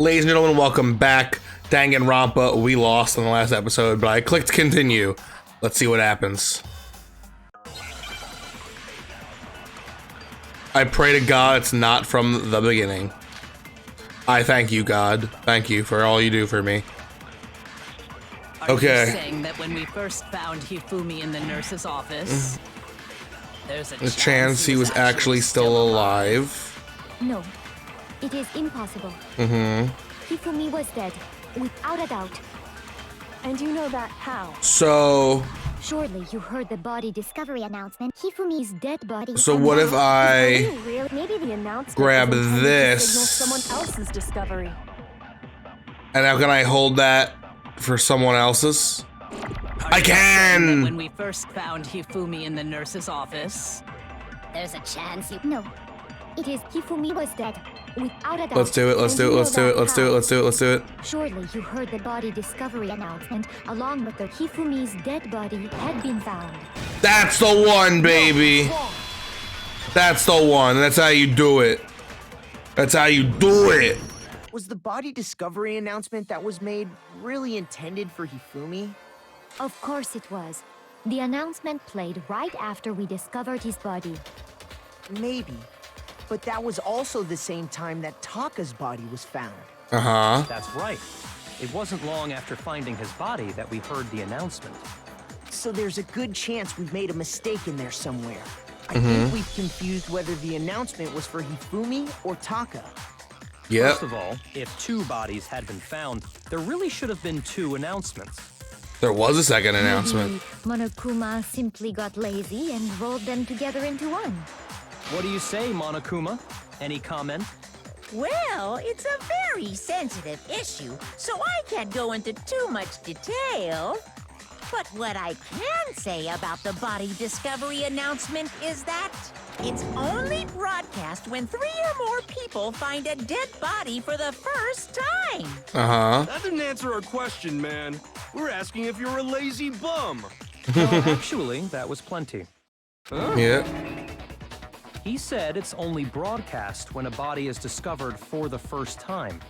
Ladies and gentlemen, welcome back. Danganronpa, we lost in the last episode, but I clicked continue. Let's see what happens. I pray to God it's not from the beginning. I thank you, God. Thank you for all you do for me. Okay. Are you saying that when we first found Hifumi in the nurse's office, there's a chance he was actually still alive? No, it is impossible. Hifumi was dead, without a doubt. And you know that how? So... Surely you heard the body discovery announcement. Hifumi's dead body. So what if I Maybe the announcement grab was intended to this? signal someone else's discovery. And how can I hold that for someone else's? I can! When we first found Hifumi in the nurse's office, there's a chance you... No, it is Hifumi was dead, without a doubt. Let's do it, let's do it, let's do it, let's do it, let's do it, let's do it. Surely you heard the body discovery announcement, along with the Hifumi's dead body had been found. That's the one, baby! That's the one, that's how you do it. That's how you do it! Was the body discovery announcement that was made really intended for Hifumi? Of course it was. The announcement played right after we discovered his body. Maybe. But that was also the same time that Taka's body was found. Uh-huh. That's right. It wasn't long after finding his body that we heard the announcement. So there's a good chance we've made a mistake in there somewhere. I think we've confused whether the announcement was for Hifumi or Taka. Yep. First of all, if two bodies had been found, there really should have been two announcements. There was a second announcement. Maybe Monokuma simply got lazy and rolled them together into one. What do you say, Monokuma? Any comment? Well, it's a very sensitive issue, so I can't go into too much detail. But what I can say about the body discovery announcement is that it's only broadcast when 3 or more people find a dead body for the first time. Uh-huh. That didn't answer our question, man. We're asking if you're a lazy bum. No, actually, that was plenty. Huh? Yeah. He said it's only broadcast when a body is discovered for the first time,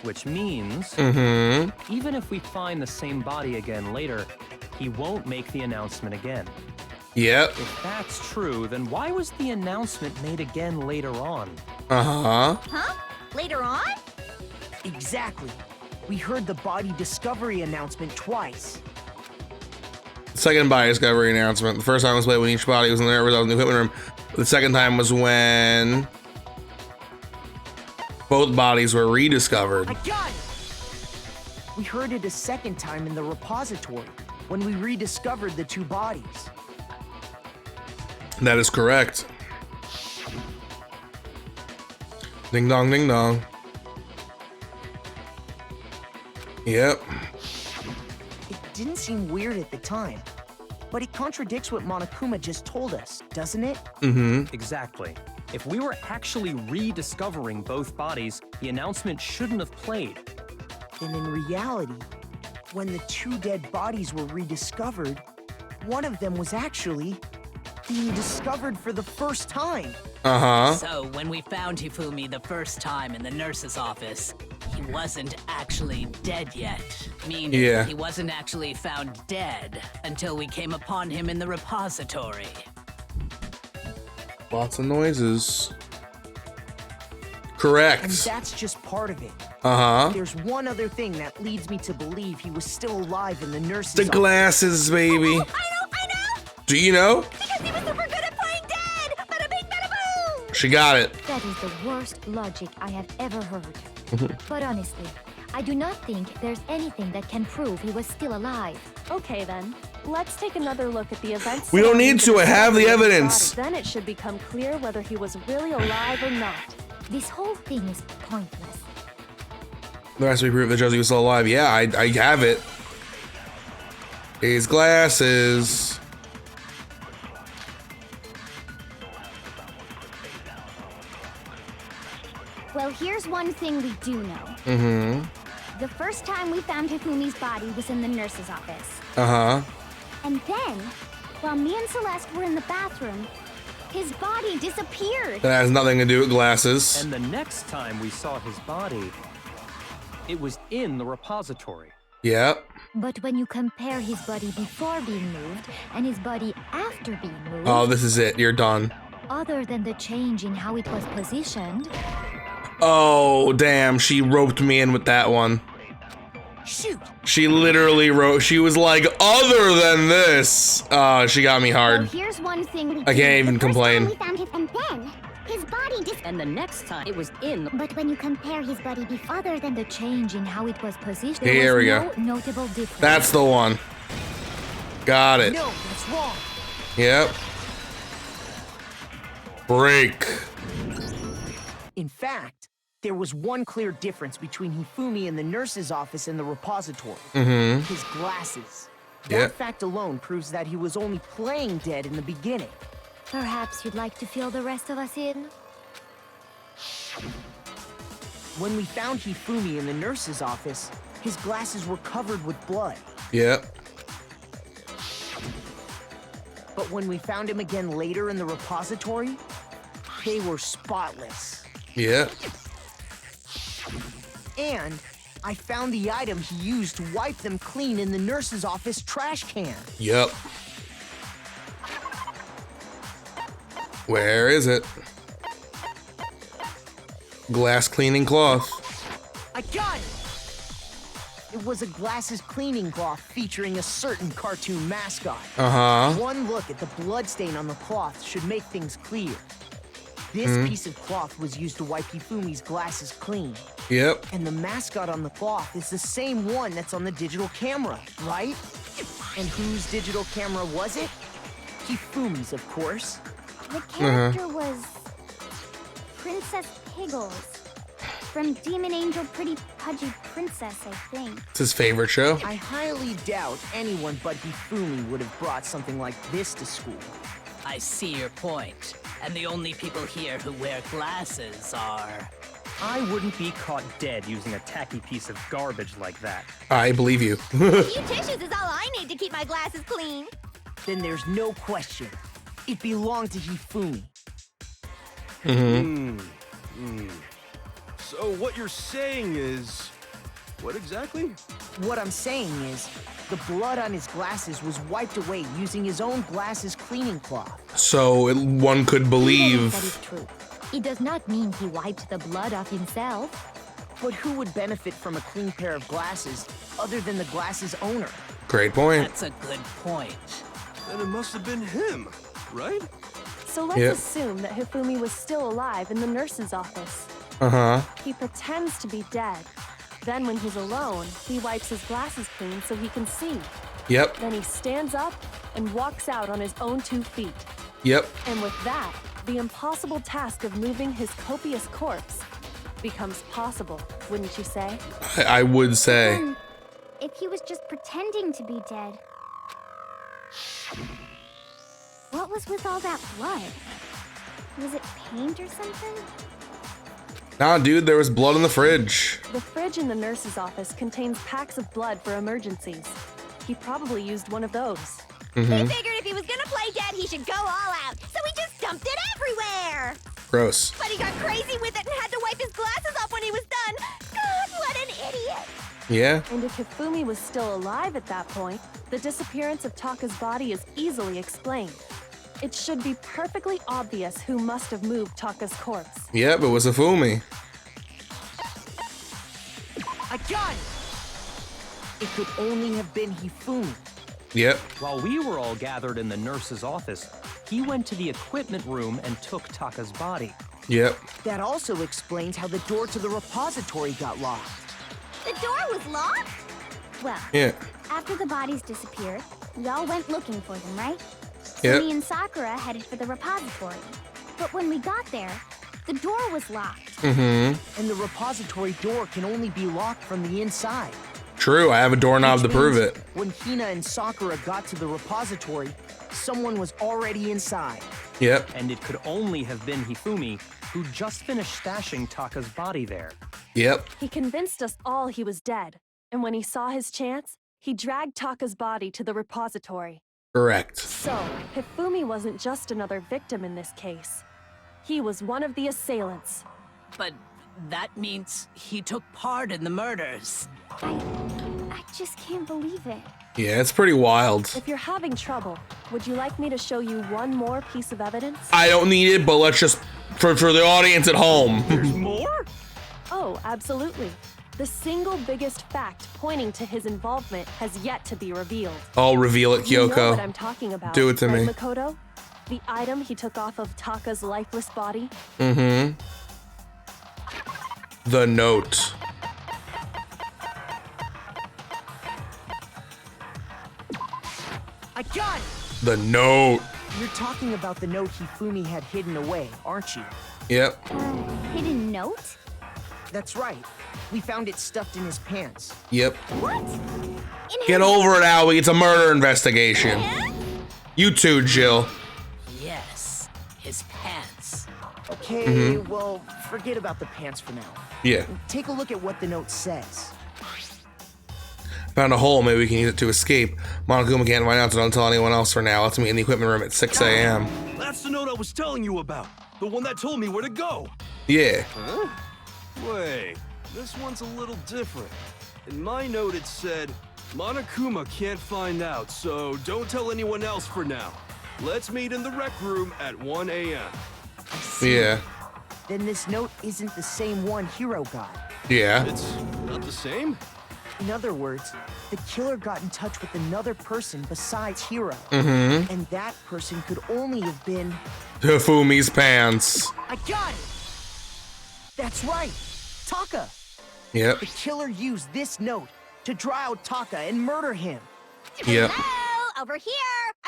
which means even if we find the same body again later, he won't make the announcement again. Yep. If that's true, then why was the announcement made again later on? Uh-huh. Huh? Later on? Exactly. We heard the body discovery announcement twice. Second body discovery announcement. The first time was played when each body was in the equipment room. The second time was when both bodies were rediscovered. I got it! We heard it a second time in the repository, when we rediscovered the two bodies. That is correct. Ding dong, ding dong. Yep. It didn't seem weird at the time, but it contradicts what Monokuma just told us, doesn't it? Exactly. If we were actually rediscovering both bodies, the announcement shouldn't have played. Then in reality, when the two dead bodies were rediscovered, one of them was actually being discovered for the first time. Uh-huh. so when we found Hifumi the first time in the nurse's office, he wasn't actually dead yet. Meaning Yeah. he wasn't actually found dead until we came upon him in the repository. Lots of noises. And Correct. that's just part of it. Uh-huh. There's one other thing that leads me to believe he was still alive in the nurse's The office. glasses, baby. I know! Do you know? Because he was super good at playing dead! Bada bing, bada boom! She got it. That is the worst logic I have ever heard. But honestly, I do not think there's anything that can prove he was still alive. Okay then, let's take another look at the events. We don't need to, I have the surrounding his evidence. body. Then it should become clear whether he was really alive or not. This whole thing is pointless. There has to be proof that Josie was still alive. Yeah, I have it. His glasses. Well, here's one thing we do know. The first time we found Hifumi's body was in the nurse's office. Uh-huh. And then, while me and Celeste were in the bathroom, his body disappeared. That has nothing to do with glasses. And the next time we saw his body, It was in the repository. Yep. But when you compare his body before being moved and his body after being moved, Oh, this is it. You're done. other than the change in how it was positioned, Oh, damn. She roped me in with that one. Shoot! She literally wrote, she was like, other than this. She got me Well, hard. here's one thing we I can't even The first time complain. we found him, and then his body And the next time it was in. But when you compare his body before, other than the change in how it was positioned, Here there was we no go. notable difference. That's the one. Got it. No, that's wrong. Yep. Break. In fact, there was one clear difference between Hifumi in the nurse's office and the repository. Mm-hmm. His glasses. That Yeah. fact alone proves that he was only playing dead in the beginning. Perhaps you'd like to fill the rest of us in? When we found Hifumi in the nurse's office, his glasses were covered with blood. Yep. But when we found him again later in the repository, they were spotless. Yep. And I found the item he used to wipe them clean in the nurse's office trash can. Yep. Where is it? Glass cleaning cloth. I got it! It was a glasses cleaning cloth featuring a certain cartoon mascot. Uh-huh. One look at the bloodstain on the cloth should make things clear. This piece of cloth was used to wipe Hifumi's glasses clean. Yep. And the mascot on the cloth is the same one that's on the digital camera, right? And whose digital camera was it? Hifumi's, of course. The character was Princess Piggles from Demon Angel Pretty Pudgy Princess, I think. It's his favorite show. I highly doubt anyone but Hifumi would have brought something like this to school. I see your point. And the only people here who wear glasses are... I wouldn't be caught dead using a tacky piece of garbage like that. I believe you. A few tissues is all I need to keep my glasses clean. Then there's no question. It belonged to Hifumi. So what you're saying is... What exactly? What I'm saying is, the blood on his glasses was wiped away using his own glasses cleaning cloth. So one could Even if believe. that is true, it does not mean he wiped the blood off himself. But who would benefit from a clean pair of glasses other than the glasses owner? Great point. That's a good point. Then it must have been him, right? So let's Yep. assume that Hifumi was still alive in the nurse's office. Uh-huh. He pretends to be dead. Then when he's alone, he wipes his glasses clean so he can see. Yep. Then he stands up and walks out on his own 2 feet. Yep. And with that, the impossible task of moving his copious corpse becomes possible, wouldn't you say? I would say. And if he was just pretending to be dead, what was with all that blood? Was it paint or something? Nah, dude, there was blood in the fridge. The fridge in the nurse's office contains packs of blood for emergencies. He probably used one of those. He figured if he was gonna play dead, he should go all out, so he just dumped it everywhere. Gross. But he got crazy with it and had to wipe his glasses off when he was done. God, what an idiot! Yeah. And if Hifumi was still alive at that point, the disappearance of Taka's body is easily explained. It should be perfectly obvious who must have moved Taka's corpse. Yep, it was a Fumi. I got it! It could only have been Hifumi. Yep. While we were all gathered in the nurse's office, he went to the equipment room and took Taka's body. Yep. That also explains how the door to the repository got locked. The door was locked? Well, Yeah. after the bodies disappeared, we all went looking for them, right? Yep. So me and Sakura headed for the repository. But when we got there, the door was locked. Mm-hmm. And the repository door can only be locked from the inside. True, I have a doorknob to Which prove means it. When Hina and Sakura got to the repository, someone was already inside. Yep. And it could only have been Hifumi, who just finished stashing Taka's body there. Yep. He convinced us all he was dead, and when he saw his chance, he dragged Taka's body to the repository. Correct. So, Hifumi wasn't just another victim in this case. He was one of the assailants. But That means he took part in the murders. I just can't believe it. Yeah, it's pretty wild. If you're having trouble, would you like me to show you one more piece of evidence? I don't need it, but let's just, for the audience at home. There's more? Oh, absolutely. The single biggest fact pointing to his involvement has yet to be revealed. I'll reveal it, You know Kyoko. what I'm talking about. Do it to right, me. Makoto? The item he took off of Taka's lifeless body? Mm-hmm. The note. I got it! The note. You're talking about the note Hifumi had hidden away, aren't you? Yep. Hidden note? That's right. We found it stuffed in his pants. Yep. What? Get over it, Albie. It's a murder investigation. You too, Jill. Yes, his pants. Okay, well, forget about the pants for now. Yeah. Take a look at what the note says. Found a hole. Maybe we can use it to escape. Monokuma can't find out, so don't tell anyone else for now. Let's meet in the equipment room at 6 a.m. That's the note I was telling you about. The one that told me where to go. Yeah. Huh? Wait, this one's a little different. In my note it said, Monokuma can't find out, so don't tell anyone else for now. Let's meet in the rec room at 1 a.m. Yeah. Then this note isn't the same one Hiro got. Yeah. It's not the same? In other words, the killer got in touch with another person besides Hiro. Mm-hmm. And that person could only have been... Hifumi's pants. I got it! That's right! Taka! Yep. The killer used this note to draw out Taka and murder him. Yep. Hello, over here!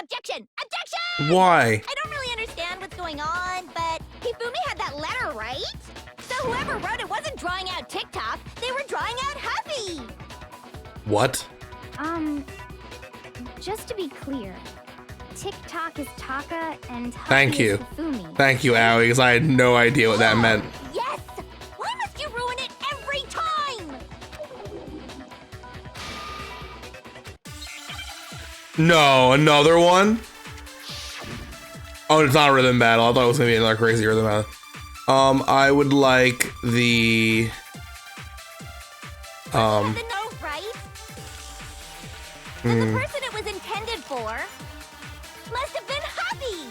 Objection! Objection! Why? I don't really understand what's going on, but Hifumi had that letter, right? So whoever wrote it wasn't drawing out TikTok, they were drawing out Happy! What? Just to be clear, TikTok is Taka and Happy Thank is you. Hifumi. Thank you, Allie, because I had no idea what that meant. Yes! Why must you ruin it every time? No, another one? Oh, it's not a rhythm battle. I thought it was gonna be another crazy rhythm battle. I would like the The note, right? Then the person it was intended for must have been Happy!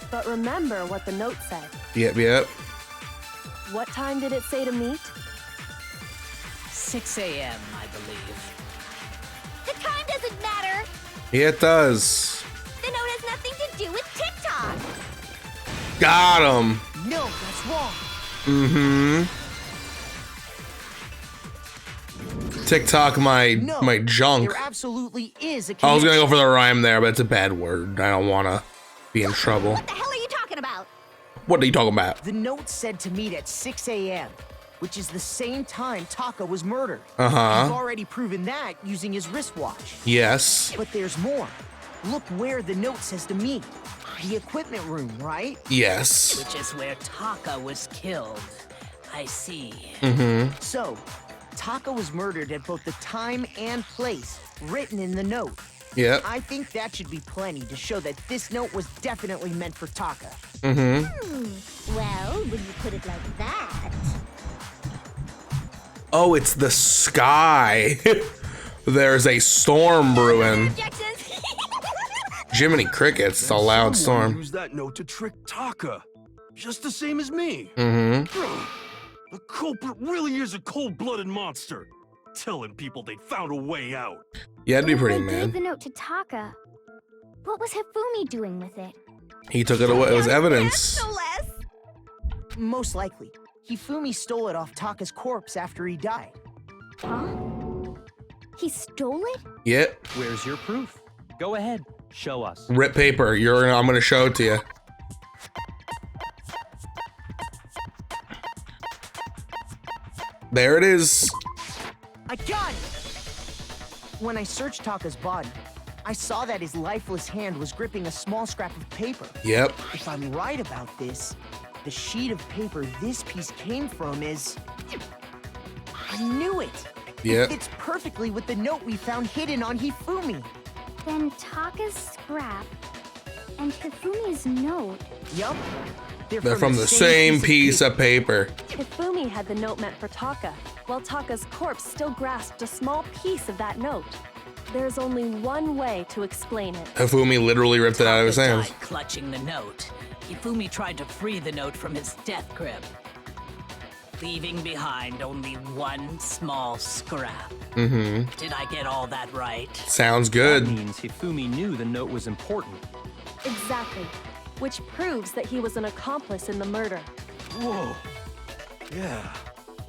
But remember what the note said. Yep. What time did it say to meet? 6 a.m., I believe. The time doesn't matter! Yeah, it does. The note has nothing to do with TikTok! Got him. No, that's wrong. Mm-hmm. TikTok my No, my junk. There absolutely is a I was gonna connection. go for the rhyme there, but it's a bad word. I don't wanna be in trouble. What the hell are you talking about? What are you talking about? The note said to meet at 6 a.m., which is the same time Taka was murdered. Uh-huh. He's already proven that using his wristwatch. Yes. But there's more. Look where the note says to meet. The equipment room, right? Yes. Which is where Taka was killed. I see. Mm-hmm. So, Taka was murdered at both the time and place written in the note. Yep. I think that should be plenty to show that this note was definitely meant for Taka. Mm-hmm. Well, when you put it like that... Oh, it's the sky. There's a storm brewing. Objections! Jiminy Crickets, it's a loud Someone storm. used that note to trick Taka. Just the same as me. Mm-hmm. The culprit really is a cold-blooded monster. Telling people they found a way out. Yeah, I'd be pretty They gave mad. the note to Taka. What was Hifumi doing with it? He took it away. It was evidence. No less. Most likely, Hifumi stole it off Taka's corpse after he died. Huh? He stole it? Yep. Where's your proof? Go ahead, show us. Rip paper. I'm gonna show it to you. There it is. I got it! When I searched Taka's body, I saw that his lifeless hand was gripping a small scrap of paper. Yep. If I'm right about this, the sheet of paper this piece came from is... I knew it! Yep. It fits perfectly with the note we found hidden on Hifumi. Then Taka's scrap and Hifumi's note. Yup. They're from the same piece of paper. Hifumi had the note meant for Taka, while Taka's corpse still grasped a small piece of that note. There's only one way to explain it. Hifumi literally ripped it out of his Taka hands. died clutching the note. Hifumi tried to free the note from his death grip, leaving behind only one small scrap. Mm-hmm. Did I get all that right? Sounds good. That means Hifumi knew the note was important. Exactly. Which proves that he was an accomplice in the murder. Whoa. Yeah.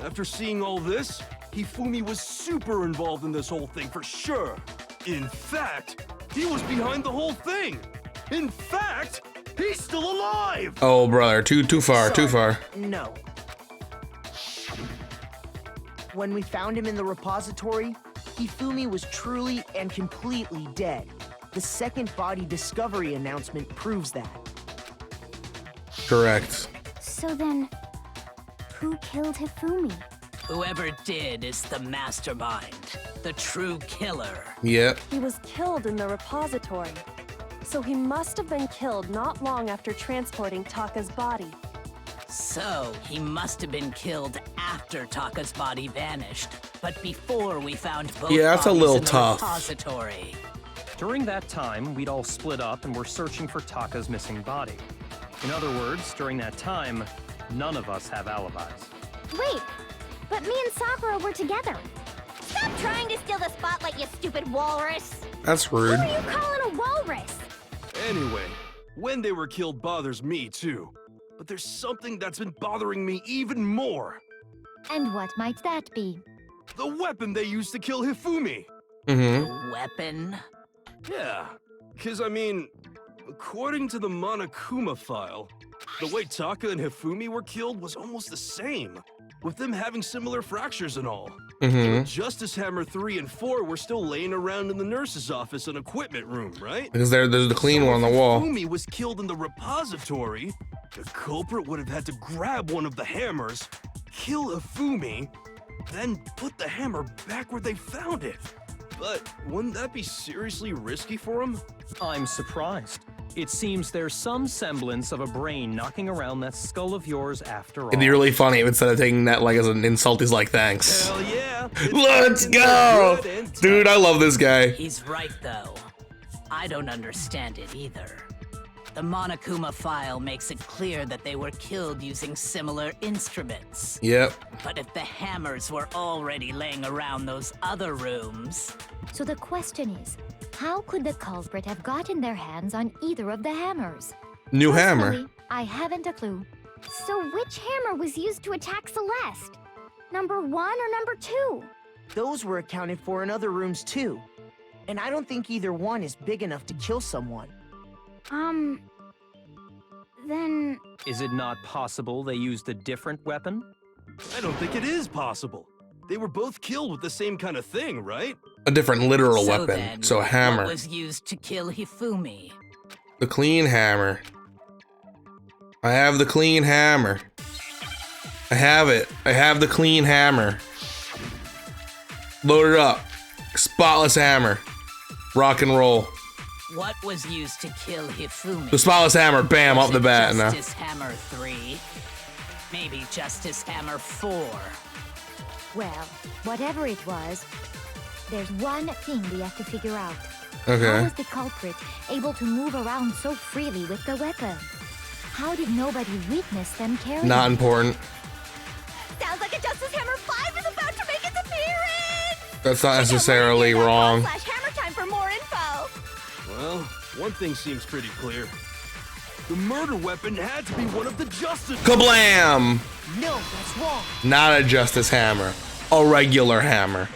After seeing all this, Hifumi was super involved in this whole thing for sure. In fact, he was behind the whole thing. In fact, he's still alive. Oh, brother, too far, too far. No. When we found him in the repository, Hifumi was truly and completely dead. The second body discovery announcement proves that. Correct. So then, who killed Hifumi? Whoever did is the mastermind, the true killer. Yep. He was killed in the repository. So he must have been killed not long after transporting Taka's body. So he must have been killed after Taka's body vanished, but before we found both Yeah, that's a bodies little in the tough. repository. During that time, we'd all split up and were searching for Taka's missing body. In other words, during that time, none of us have alibis. Wait, but me and Sakura were together. Stop trying to steal the spotlight, you stupid walrus! That's Who rude. are you calling a walrus? Anyway, when they were killed bothers me too. But there's something that's been bothering me even more. And what might that be? The weapon they used to kill Hifumi. Mm-hmm. Weapon? Yeah, because I mean, according to the Monokuma file, the way Taka and Hifumi were killed was almost the same, with them having similar fractures and all. Mm-hmm. Justice Hammer 3 and 4 were still laying around in the nurse's office and equipment room, right? Because there's the clean So one on the if wall. Hifumi was killed in the repository, the culprit would have had to grab one of the hammers, kill Hifumi, then put the hammer back where they found it. But wouldn't that be seriously risky for him? I'm surprised. It seems there's some semblance of a brain knocking around that skull of yours after all. It'd be really funny if instead of taking that like as an insult, he's like, thanks. Hell yeah! Let's go! Dude, I love this guy. He's right, though. I don't understand it either. The Monokuma file makes it clear that they were killed using similar instruments. Yep. But if the hammers were already laying around those other rooms... So the question is, how could the culprit have gotten their hands on either of the hammers? New hammer. Personally, I haven't a clue. So which hammer was used to attack Celeste? Number 1 or number 2? Those were accounted for in other rooms too. And I don't think either one is big enough to kill someone. Then... Is it not possible they used a different weapon? I don't think it is possible. They were both killed with the same kind of thing, right? A different literal So weapon. then, So a hammer. What was used to kill Hifumi? The clean hammer. I have the clean hammer. I have it. I have the clean hammer. Load it up. Spotless hammer. Rock and roll. What was used to kill Hifumi? The spotless hammer. Bam, Was off the it bat now. Justice Hammer 3? Maybe Justice Hammer 4? Well, whatever it was, there's one thing we have to figure out. Okay. How was the culprit able to move around so freely with the weapon? How did nobody witness them carrying Not it? important. Sounds like a Justice Hammer 5 is about to make its appearance! That's not necessarily wrong. /hammer time for more info! Well, one thing seems pretty clear. The murder weapon had to be one of the Justice... Kablam! No, that's wrong. Not a justice hammer. A regular hammer.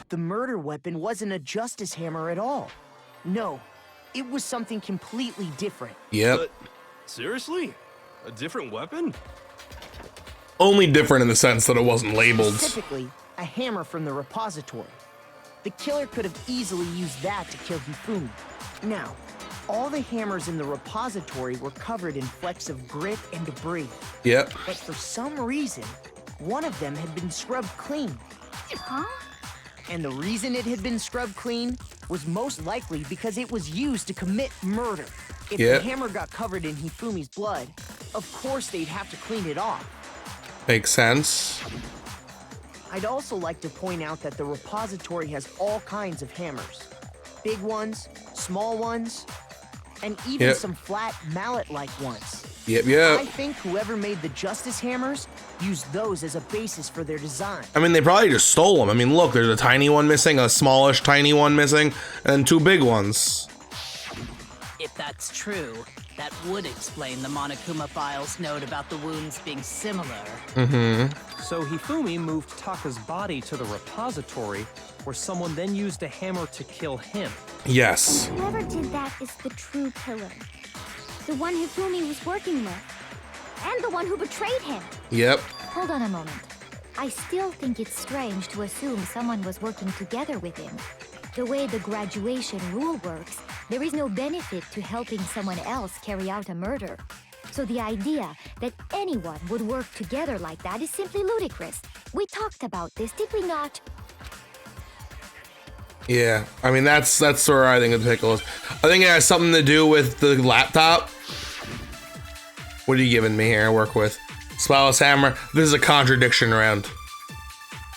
The murder weapon wasn't a justice hammer at all. No, it was something completely different. Yep. But, seriously? A different weapon? Only different in the sense that it wasn't labeled. Specifically, a hammer from the repository. The killer could have easily used that to kill Hifumi. Now, all the hammers in the repository were covered in flecks of grit and debris. Yep. But for some reason, one of them had been scrubbed clean. Huh? And the reason it had been scrubbed clean was most likely because it was used to commit murder. If Yep. the hammer got covered in Hifumi's blood, of course they'd have to clean it off. Makes sense. I'd also like to point out that the repository has all kinds of hammers. Big ones, small ones, and even Yep. some flat mallet-like ones. Yep, I yep. think whoever made the Justice hammers used those as a basis for their design. I mean, they probably just stole them. I mean, look, there's a tiny one missing, a smallish tiny one missing, and two big ones. If that's true, that would explain the Monokuma file's note about the wounds being similar. So Hifumi moved Taka's body to the repository, where someone then used a hammer to kill him. Yes. Whoever did that is the true killer. The one Hifumi was working with. And the one who betrayed him. Yep. Hold on a moment. I still think it's strange to assume someone was working together with him. The way the graduation rule works, there is no benefit to helping someone else carry out a murder. So the idea that anyone would work together like that is simply ludicrous. We talked about this, did we not? Yeah. I mean, that's where I think the pickle is. I think it has something to do with the laptop. What are you giving me here? I work with Spalus Hammer. This is a contradiction round.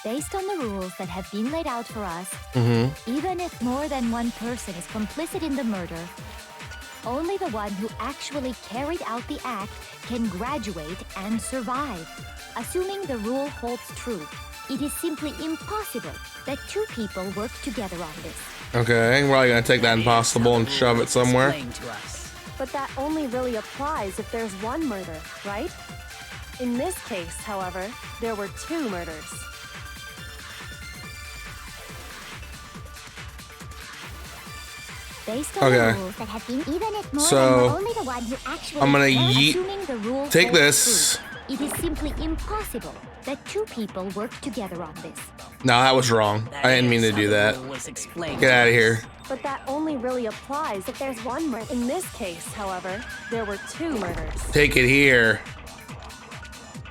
Based on the rules that have been laid out for us, even if more than one person is complicit in the murder, only the one who actually carried out the act can graduate and survive. Assuming the rule holds true, it is simply impossible that two people work together on this. Okay, we're probably gonna take that impossible and shove it somewhere. Explain to us. But that only really applies if there's one murder, right? In this case, however, there were two murders. Based on Okay. the rules that have been, even if more So, than only the one who actually I'm gonna assuming the rule take holds this. true, it is simply impossible that two people work together on this. No, that was wrong. That I didn't mean is to how do the that. rule was explained Get to out of us. here. But that only really applies if there's one murder. In this case, however, there were two murders. Take it here.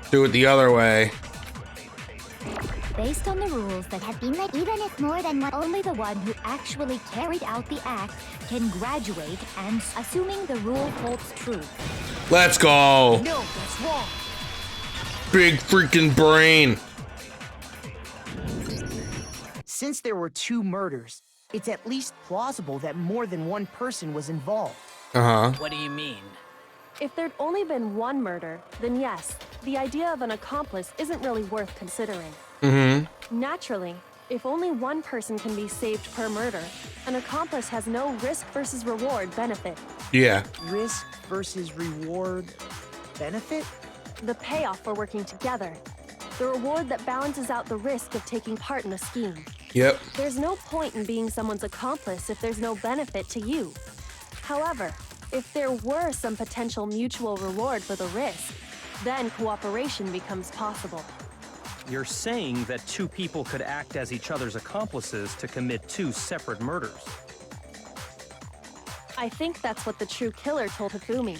Do it the other way. Based on the rules that have been laid, even if more than one, only the one who actually carried out the act can graduate and assuming the rule holds true. Let's go. No, that's wrong. Big freaking brain. Since there were two murders, it's at least plausible that more than one person was involved. What do you mean? If there'd only been one murder, then yes, the idea of an accomplice isn't really worth considering. Naturally, if only one person can be saved per murder, an accomplice has no risk versus reward benefit. Yeah. Risk versus reward benefit? The payoff for working together. The reward that balances out the risk of taking part in a scheme. Yep. There's no point in being someone's accomplice if there's no benefit to you. However, if there were some potential mutual reward for the risk, then cooperation becomes possible. You're saying that two people could act as each other's accomplices to commit two separate murders. I think that's what the true killer told Hifumi.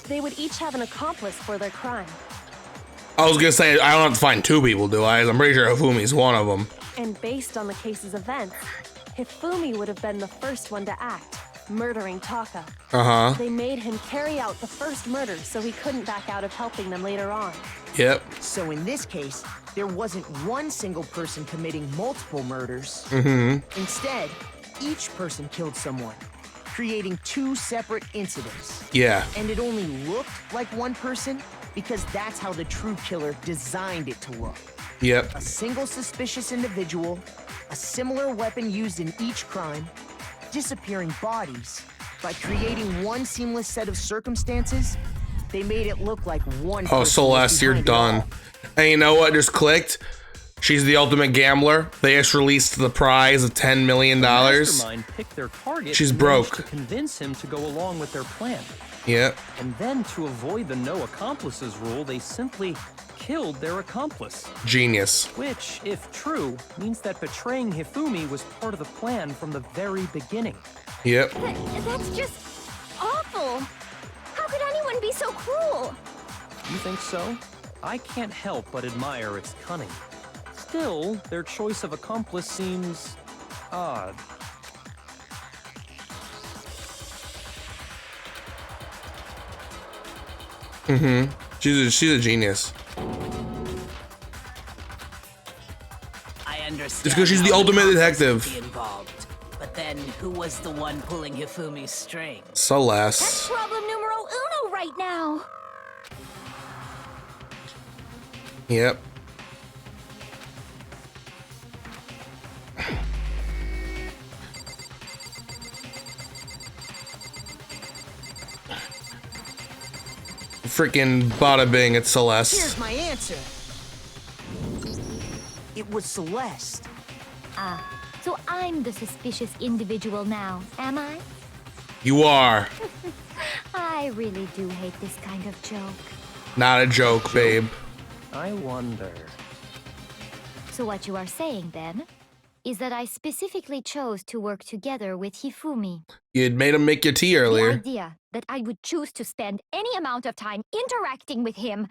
They would each have an accomplice for their crime. I was gonna say, I don't have to find two people, do I? I'm pretty sure Hifumi's one of them. And based on the case's events, Hifumi would have been the first one to act, murdering Taka. They made him carry out the first murder so he couldn't back out of helping them later on. Yep. So in this case, there wasn't one single person committing multiple murders. Instead, each person killed someone, creating two separate incidents. Yeah. And it only looked like one person because that's how the true killer designed it to look. Yep. A single suspicious individual, a similar weapon used in each crime, disappearing bodies. By creating one seamless set of circumstances, they made it look like one person Oh, was Celeste, you're behind it done. all. And you know what just clicked? She's the ultimate gambler. They just released the prize of $10 million. Mastermind picked their target. She's and managed broke. to convince him to go along with their plan. Yep. And then, to avoid the no accomplices rule, they simply killed their accomplice. Genius. Which, if true, means that betraying Hifumi was part of the plan from the very beginning. Yep. That's just awful. How could anyone be so cruel? You think so? I can't help but admire its cunning. Still, their choice of accomplice seems odd. Mm-hmm. She's a genius. I understand. It's because she's the how ultimate complex detective. could be involved. But then, who was the one pulling Hifumi's strings? Celeste. That's problem numero uno right now. Yep. Freaking bada bing, it's Celeste. Here's my answer. It was Celeste. Ah, so I'm the suspicious individual now, am I? You are. I really do hate this kind of joke. Not a joke, babe. I wonder. So what you are saying then is that I specifically chose to work together with Hifumi. You'd made him make your tea The earlier. idea that I would choose to spend any amount of time interacting with him,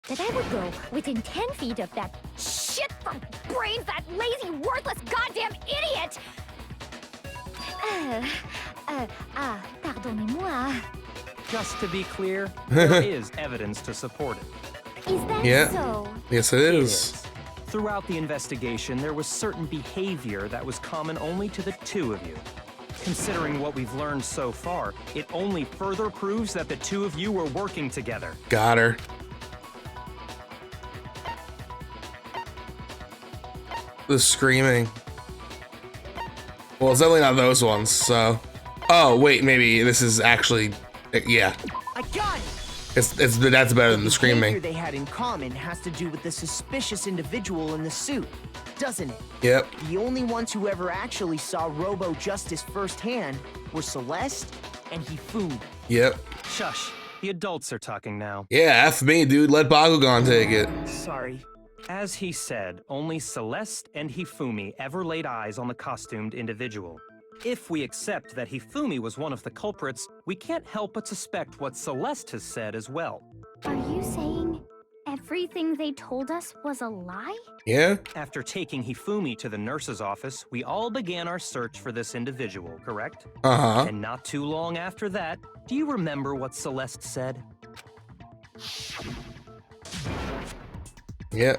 that I would go within 10 feet of that shit for brains, that lazy, worthless, goddamn idiot! Pardonnez-moi. Just to be clear, there is evidence to support it. Is that Yeah. so? Yes, it It is. is. Throughout the investigation, there was certain behavior that was common only to the two of you. Considering what we've learned so far, it only further proves that the two of you were working together. Got her. The screaming. Well, it's definitely not those ones, so. Oh, wait, maybe this is actually. Yeah. I got it. That's better than the behavior screaming. they had in common has to do with the suspicious individual in the suit, doesn't it? Yep. The only ones who ever actually saw Robo Justice firsthand were Celeste and Hifumi. Yep. Shush. The adults are talking now. Yeah, F me, dude. Let Bakugan take it. Sorry. As he said, only Celeste and Hifumi ever laid eyes on the costumed individual. If we accept that Hifumi was one of the culprits, we can't help but suspect what Celeste has said as well. Are you saying everything they told us was a lie? Yeah? After taking Hifumi to the nurse's office, we all began our search for this individual, correct? Uh-huh. And not too long after that, do you remember what Celeste said? Yeah.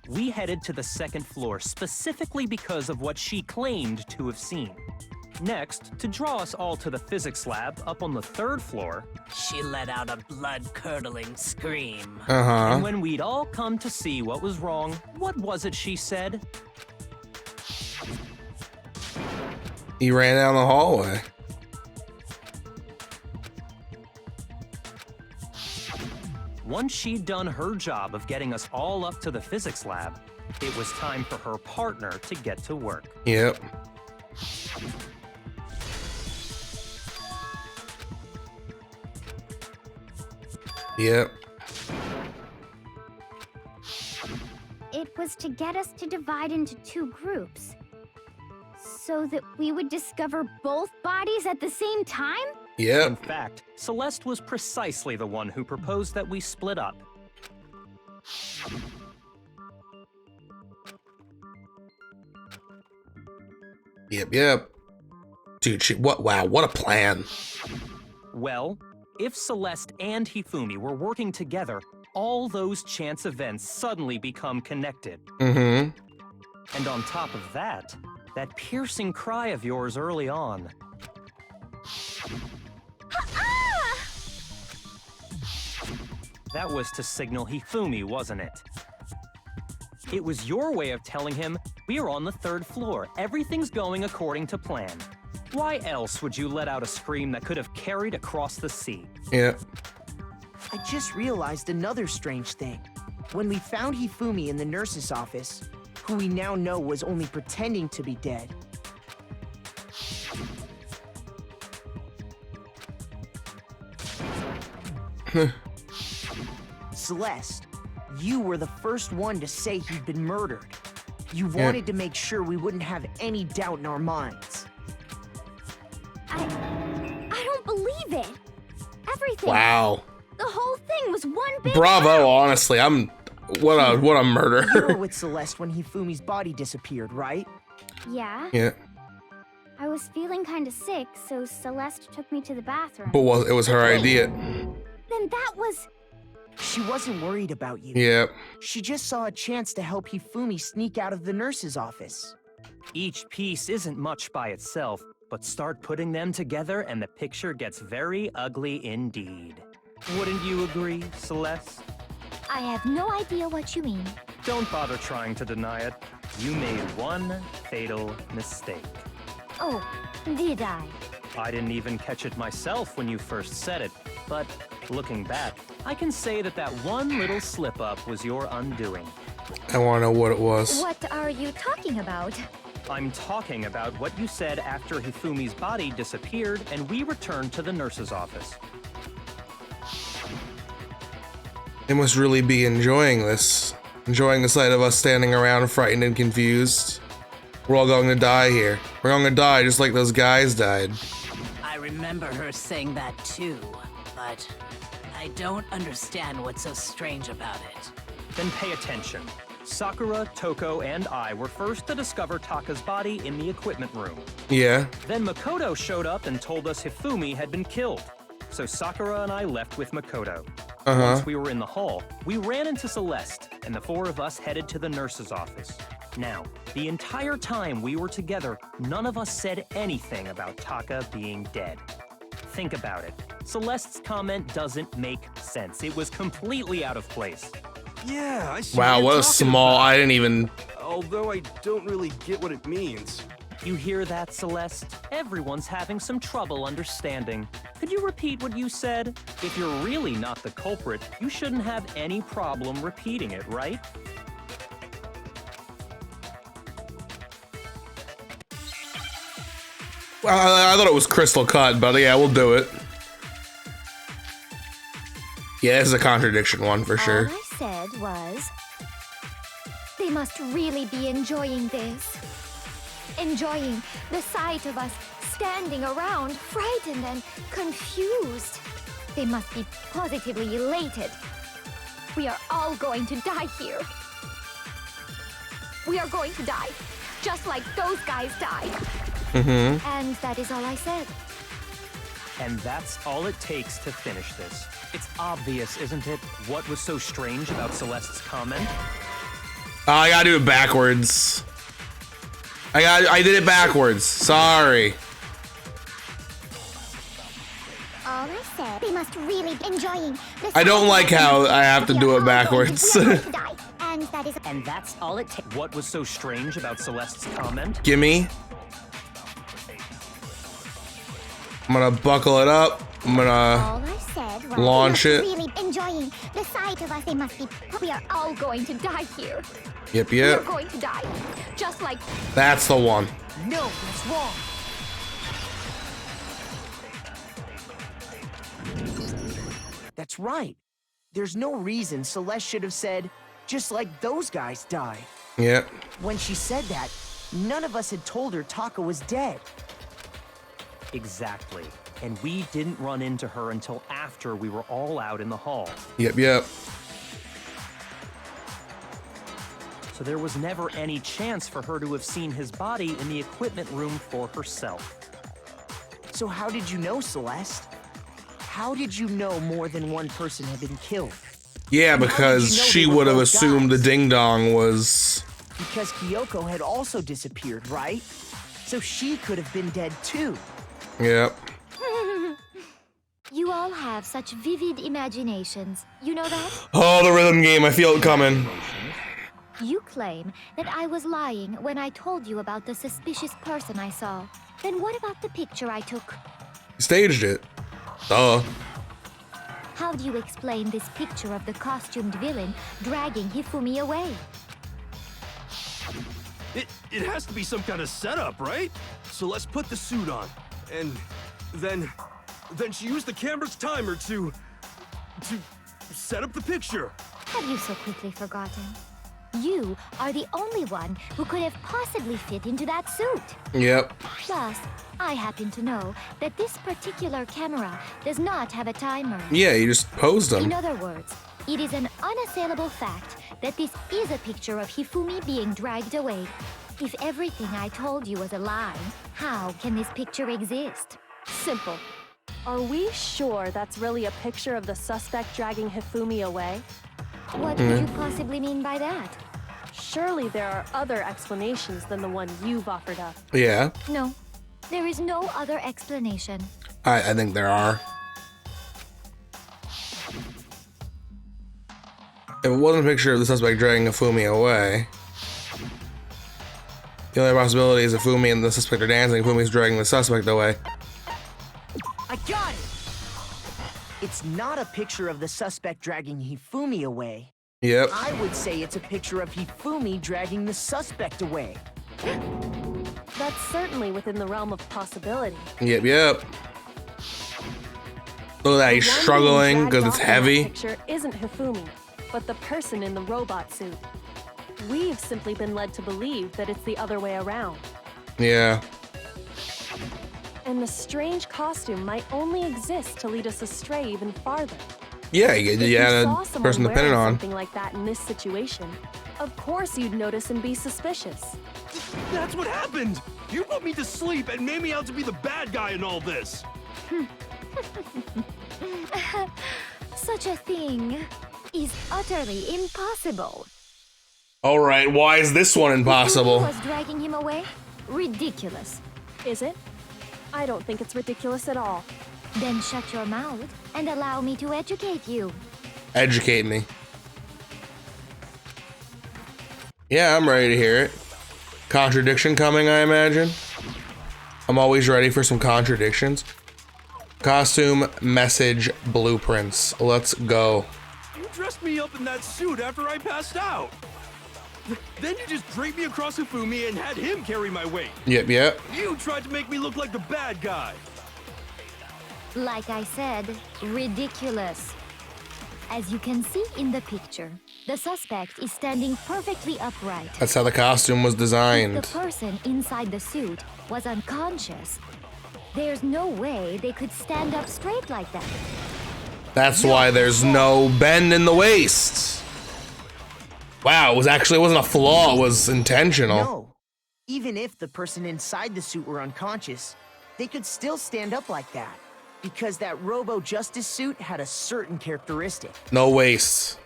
We headed to the second floor specifically because of what she claimed to have seen. Next, to draw us all to the physics lab up on the third floor, She let out a blood-curdling scream. and Uh-huh. when we'd all come to see what was wrong, what was it she said? He ran down the hallway. Once she'd done her job of getting us all up to the physics lab, it was time for her partner to get to work. Yep. Yep. It was to get us to divide into two groups. So that we would discover both bodies at the same time? In Yep. fact, Celeste was precisely the one who proposed that we split up. Yep. Dude, wow, what a plan. Well, if Celeste and Hifumi were working together, all those chance events suddenly become connected. Mm-hmm. And on top of that, that piercing cry of yours early on. That was to signal Hifumi, wasn't it? It was your way of telling him, we're on the third floor, everything's going according to plan. Why else would you let out a scream that could have carried across the sea? Yep. I just realized another strange thing. When we found Hifumi in the nurse's office, who we now know was only pretending to be dead, Celeste, you were the first one to say he'd been murdered. You wanted to make sure we wouldn't have any doubt in our minds. I don't believe it. Everything. Wow. The whole thing was one big Bravo, honestly. What a You were murder. with Celeste when Hifumi's body disappeared, right? Yeah. Yeah. I was feeling kind of sick, so Celeste took me to the bathroom. But it was her idea. Then that was... She wasn't worried about you. Yep. She just saw a chance to help Hifumi sneak out of the nurse's office. Each piece isn't much by itself, but start putting them together and the picture gets very ugly indeed. Wouldn't you agree, Celeste? I have no idea what you mean. Don't bother trying to deny it. You made one fatal mistake. Oh, did I? I didn't even catch it myself when you first said it, but looking back, I can say that that one little slip-up was your undoing. I want to know what it was. What are you talking about? I'm talking about what you said after Hifumi's body disappeared and we returned to the nurse's office. They must really be enjoying this. Enjoying the sight of us standing around frightened and confused. We're all going to die here. We're going to die just like those guys died. I remember her saying that too, but I don't understand what's so strange about it. Then pay attention. Sakura, Toko, and I were first to discover Taka's body in the equipment room. Yeah. Then Makoto showed up and told us Hifumi had been killed. So Sakura and I left with Makoto. Once we were in the hall, we ran into Celeste, and the four of us headed to the nurse's office. Now, the entire time we were together, none of us said anything about Taka being dead. Think about it. Celeste's comment doesn't make sense. It was completely out of place. Yeah, I see. Wow, what a small. I didn't even. Although I don't really get what it means. You hear that, Celeste? Everyone's having some trouble understanding. Could you repeat what you said? If you're really not the culprit, you shouldn't have any problem repeating it, right? I thought it was crystal cut, but yeah, we'll do it. Yeah, this is a contradiction one for sure. All I said was, they must really be enjoying this. Enjoying the sight of us standing around, frightened and confused. They must be positively elated. We are all going to die here. We are going to die, just like those guys died. And that is all I said. And that's all it takes to finish this. It's obvious, isn't it, what was so strange about Celeste's comment? Oh, I gotta do it backwards. I did it backwards. Sorry. All I said, they must really be enjoying this. I don't like how I have to do it backwards. And that's all it takes. What was so strange about Celeste's comment? Gimme. I'm gonna buckle it up. I'm gonna all I said was, launch it. Really enjoying the sight of us. They must be. We are all going to die here. Yep, We are yep. going to die, just like... That's the one. No, that's wrong. That's right. There's no reason Celeste should have said, just like those guys died. Yep. When she said that, none of us had told her Taka was dead. Exactly. And we didn't run into her until after we were all out in the hall. Yep, yep. So there was never any chance for her to have seen his body in the equipment room for herself. So how did you know, Celeste? How did you know more than one person had been killed? Yeah, And how did because you know she they were would have both assumed the guys? ding dong was. Because Kyoko had also disappeared, right? So she could have been dead too. Yep. You all have such vivid imaginations. You know that? Oh, the rhythm game. I feel it coming. You claim that I was lying when I told you about the suspicious person I saw. Then what about the picture I took? Staged it. Duh. How do you explain this picture of the costumed villain dragging Hifumi away? It has to be some kind of setup, right? So let's put the suit on. And then she used the camera's timer to set up the picture. Have you so quickly forgotten? You are the only one who could have possibly fit into that suit. Yep. Plus, I happen to know that this particular camera does not have a timer. Yeah, you just posed In them. other words, it is an unassailable fact that this is a picture of Hifumi being dragged away. If everything I told you was a lie, how can this picture exist? Simple. Are we sure that's really a picture of the suspect dragging Hifumi away? What could you possibly mean by that? Surely there are other explanations than the one you've offered up. Yeah. No, there is no other explanation. I think there are. If it wasn't a picture of the suspect dragging Hifumi away, the only possibility is Hifumi and the suspect are dancing. Hifumi's dragging the suspect away. I got it! It's not a picture of the suspect dragging Hifumi away. Yep. I would say it's a picture of Hifumi dragging the suspect away. That's certainly within the realm of possibility. Yep. Look at that, he's struggling because it's heavy. The picture isn't Hifumi, but the person in the robot suit. We've simply been led to believe that it's the other way around. Yeah. And the strange costume might only exist to lead us astray even farther. Yeah, If you had saw a someone person to pin it wearing on. something like that in this situation, of course you'd notice and be suspicious. That's what happened! You put me to sleep and made me out to be the bad guy in all this! Such a thing is utterly impossible. All right, why is this one impossible? Who was dragging him away? Ridiculous. Is it? I don't think it's ridiculous at all. Then shut your mouth and allow me to educate you. Educate me. Yeah, I'm ready to hear it. Contradiction coming, I imagine. I'm always ready for some contradictions. Costume, message, blueprints. Let's go. You dressed me up in that suit after I passed out. Then you just draped me across Hifumi and had him carry my weight. Yep. You tried to make me look like the bad guy. Like I said, ridiculous. As you can see in the picture, the suspect is standing perfectly upright. That's how the costume was If the designed. person inside the suit was unconscious, there's no way they could stand up straight like that. That's why there's no bend in the waist. Wow, it wasn't a flaw, it was intentional. No. Even if the person inside the suit were unconscious, they could still stand up like that. Because that Robo Justice suit had a certain characteristic. No waist.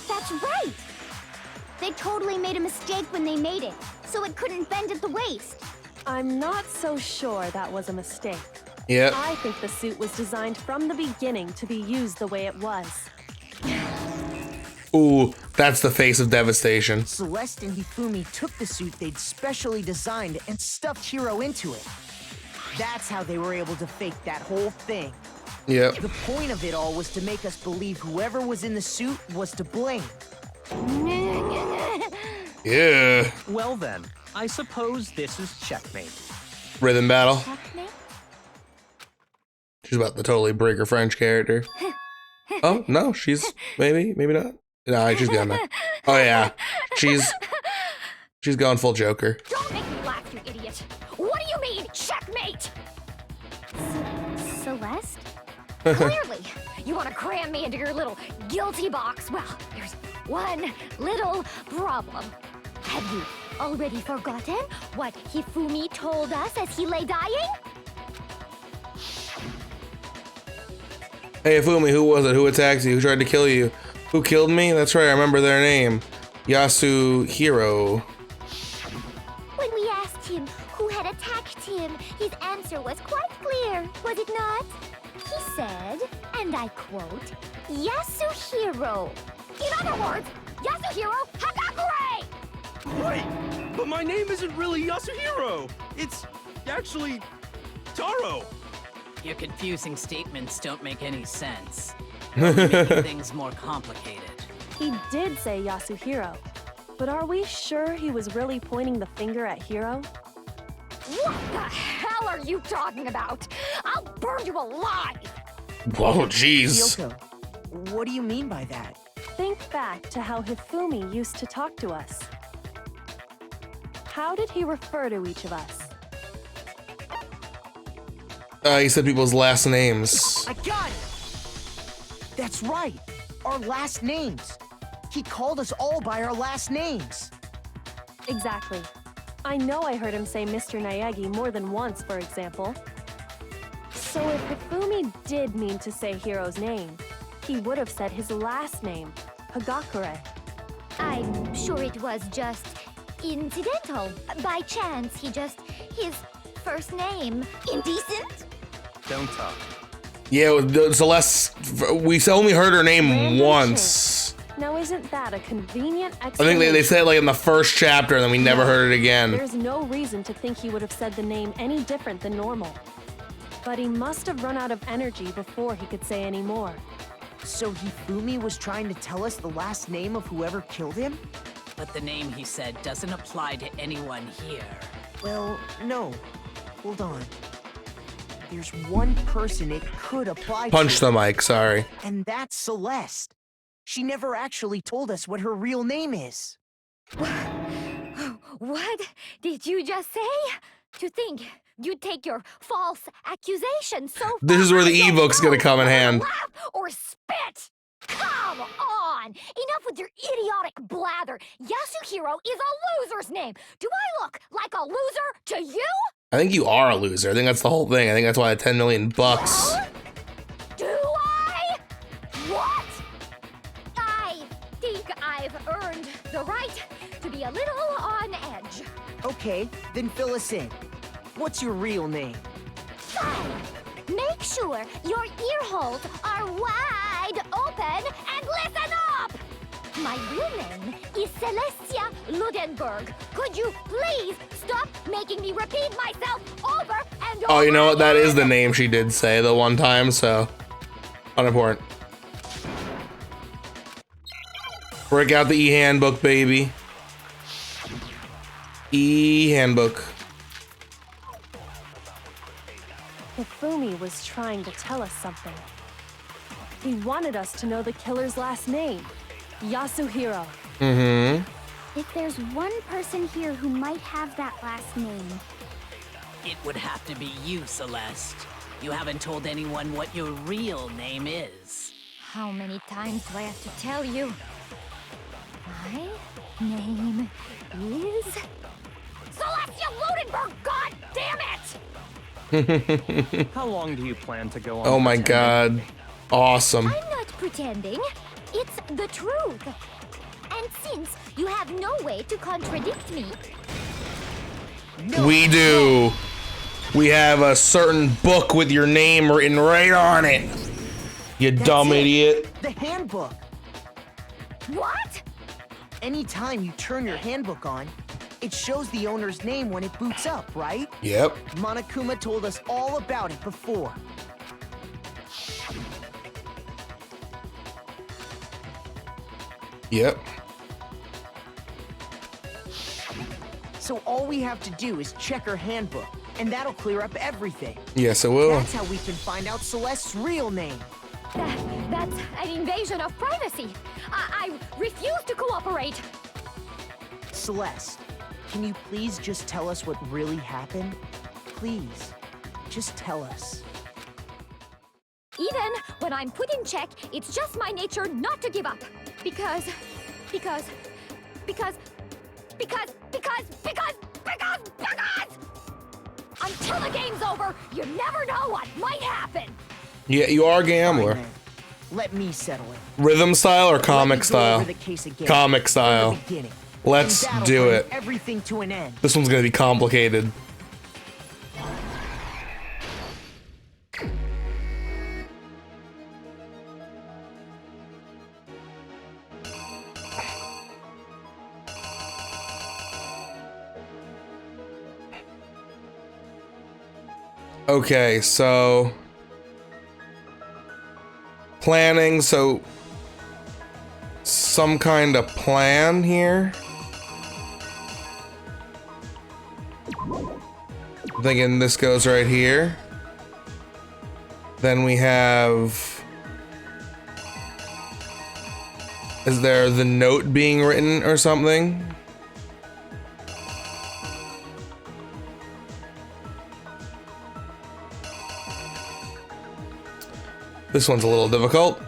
That's right! They totally made a mistake when they made it, so it couldn't bend at the waist. I'm not so sure that was a mistake. Yep. I think the suit was designed from the beginning to be used the way it was. Ooh, that's the face of devastation. Celeste and Hifumi took the suit they'd specially designed and stuffed Hiro into it. That's how they were able to fake that whole thing. Yep. The point of it all was to make us believe whoever was in the suit was to blame. Yeah. Well then, I suppose this is checkmate. Rhythm battle. Checkmate? She's about to totally break her French character. Oh, no, she's maybe not. No, she's gonna. Oh yeah. She's going full Joker. Don't make me laugh, you idiot! What do you mean, checkmate? Celeste? Clearly, you want to cram me into your little guilty box. Well, there's one little problem. Have you already forgotten what Hifumi told us as he lay dying? Hey, Fumi, who was it? Who attacked you? Who tried to kill you? Who killed me? That's right, I remember their name. Yasuhiro. When we asked him who had attacked him, his answer was quite clear, was it not? He said, and I quote, Yasuhiro. In other words, Yasuhiro Hagakure! Right, but my name isn't really Yasuhiro. It's actually Taro. Your confusing statements don't make any sense. You're making things more complicated. He did say Yasuhiro, but are we sure he was really pointing the finger at Hiro? What the hell are you talking about? I'll burn you alive! Whoa, jeez. Kyoko, what do you mean by that? Think back to how Hifumi used to talk to us. How did he refer to each of us? He said people's last names. I got it! That's right! Our last names. He called us all by our last names. Exactly. I know I heard him say Mr. Naegi more than once, for example. So if Hifumi did mean to say Hiro's name, he would have said his last name, Hagakure. I'm sure it was just incidental. By chance, his first name. Indecent? Don't talk. Yeah, Celeste, we only heard her name Random once. chance. Now isn't that a convenient I think explanation? they said it like in the first chapter, and then we never heard it again. There's no reason to think he would have said the name any different than normal. But he must have run out of energy before he could say any more. So Hifumi was trying to tell us the last name of whoever killed him? But the name he said doesn't apply to anyone here. Well, no. Hold on. There's one person it could apply Punch to. the mic, sorry. And that's Celeste. She never actually told us what her real name is. What did you just say? To think you'd take your false accusation so far. This is where the I don't e-book's gonna know come in whether to hand. laugh or spit. Come on! Enough with your idiotic blather. Yasuhiro is a loser's name. Do I look like a loser to you? I think you are a loser. I think that's the whole thing. I think that's why the 10 million bucks. Well, do I? What? I think I've earned the right to be a little on edge. Okay, then fill us in. What's your real name? Fine. Make sure your ear holes are wide open and listen up. My real name is Celestia Ludenberg. Could you please stop making me repeat myself over and over? Oh, you know what? That is the again? name she did say the one time, so unimportant. Break out the e-handbook, baby. E-handbook. Hifumi was trying to tell us something. He wanted us to know the killer's last name, Yasuhiro. Mm-hmm. If there's one person here who might have that last name, It would have to be you, Celeste. You haven't told anyone what your real name is. How many times do I have to tell you? My name is Celestia Ludenberg. God damn it! How long do you plan to go on? Oh my pretending? god. Awesome. I'm not pretending. It's the truth. And since you have no way to contradict me, We do. We have a certain book with your name written right on it. You dumb it. idiot. The handbook. what? Anytime you turn your handbook on, it shows the owner's name when it boots up, right? Yep. Monokuma told us all about it before. Yep. So all we have to do is check her handbook, and that'll clear up everything. Yes, it will. That's how we can find out Celeste's real name. That's an invasion of privacy. I refuse to cooperate. Celeste, can you please just tell us what really happened? Please, just tell us. Even when I'm put in check, it's just my nature not to give up. Because until the game's over, you never know what might happen. Yeah, you are a gambler. Fine, then. Let me settle it. Rhythm style or Let comic me go style? over the case again Comic from style. the beginning. Let's And that'll do bring it. Everything to an end. This one's gonna be complicated. Okay, so planning, so some kind of plan here. Thinking this goes right here. Then we have, is there the note being written or something? This one's a little difficult.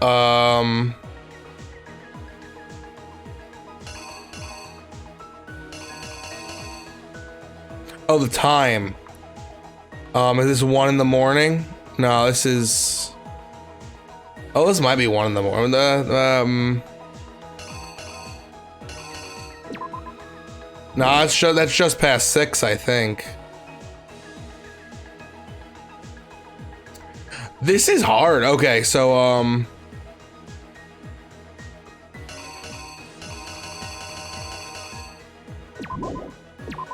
Oh, the time. Is this 1 in the morning? No, this is... Oh, this might be 1 in the morning. No, that's just past 6, I think. This is hard. Okay, so,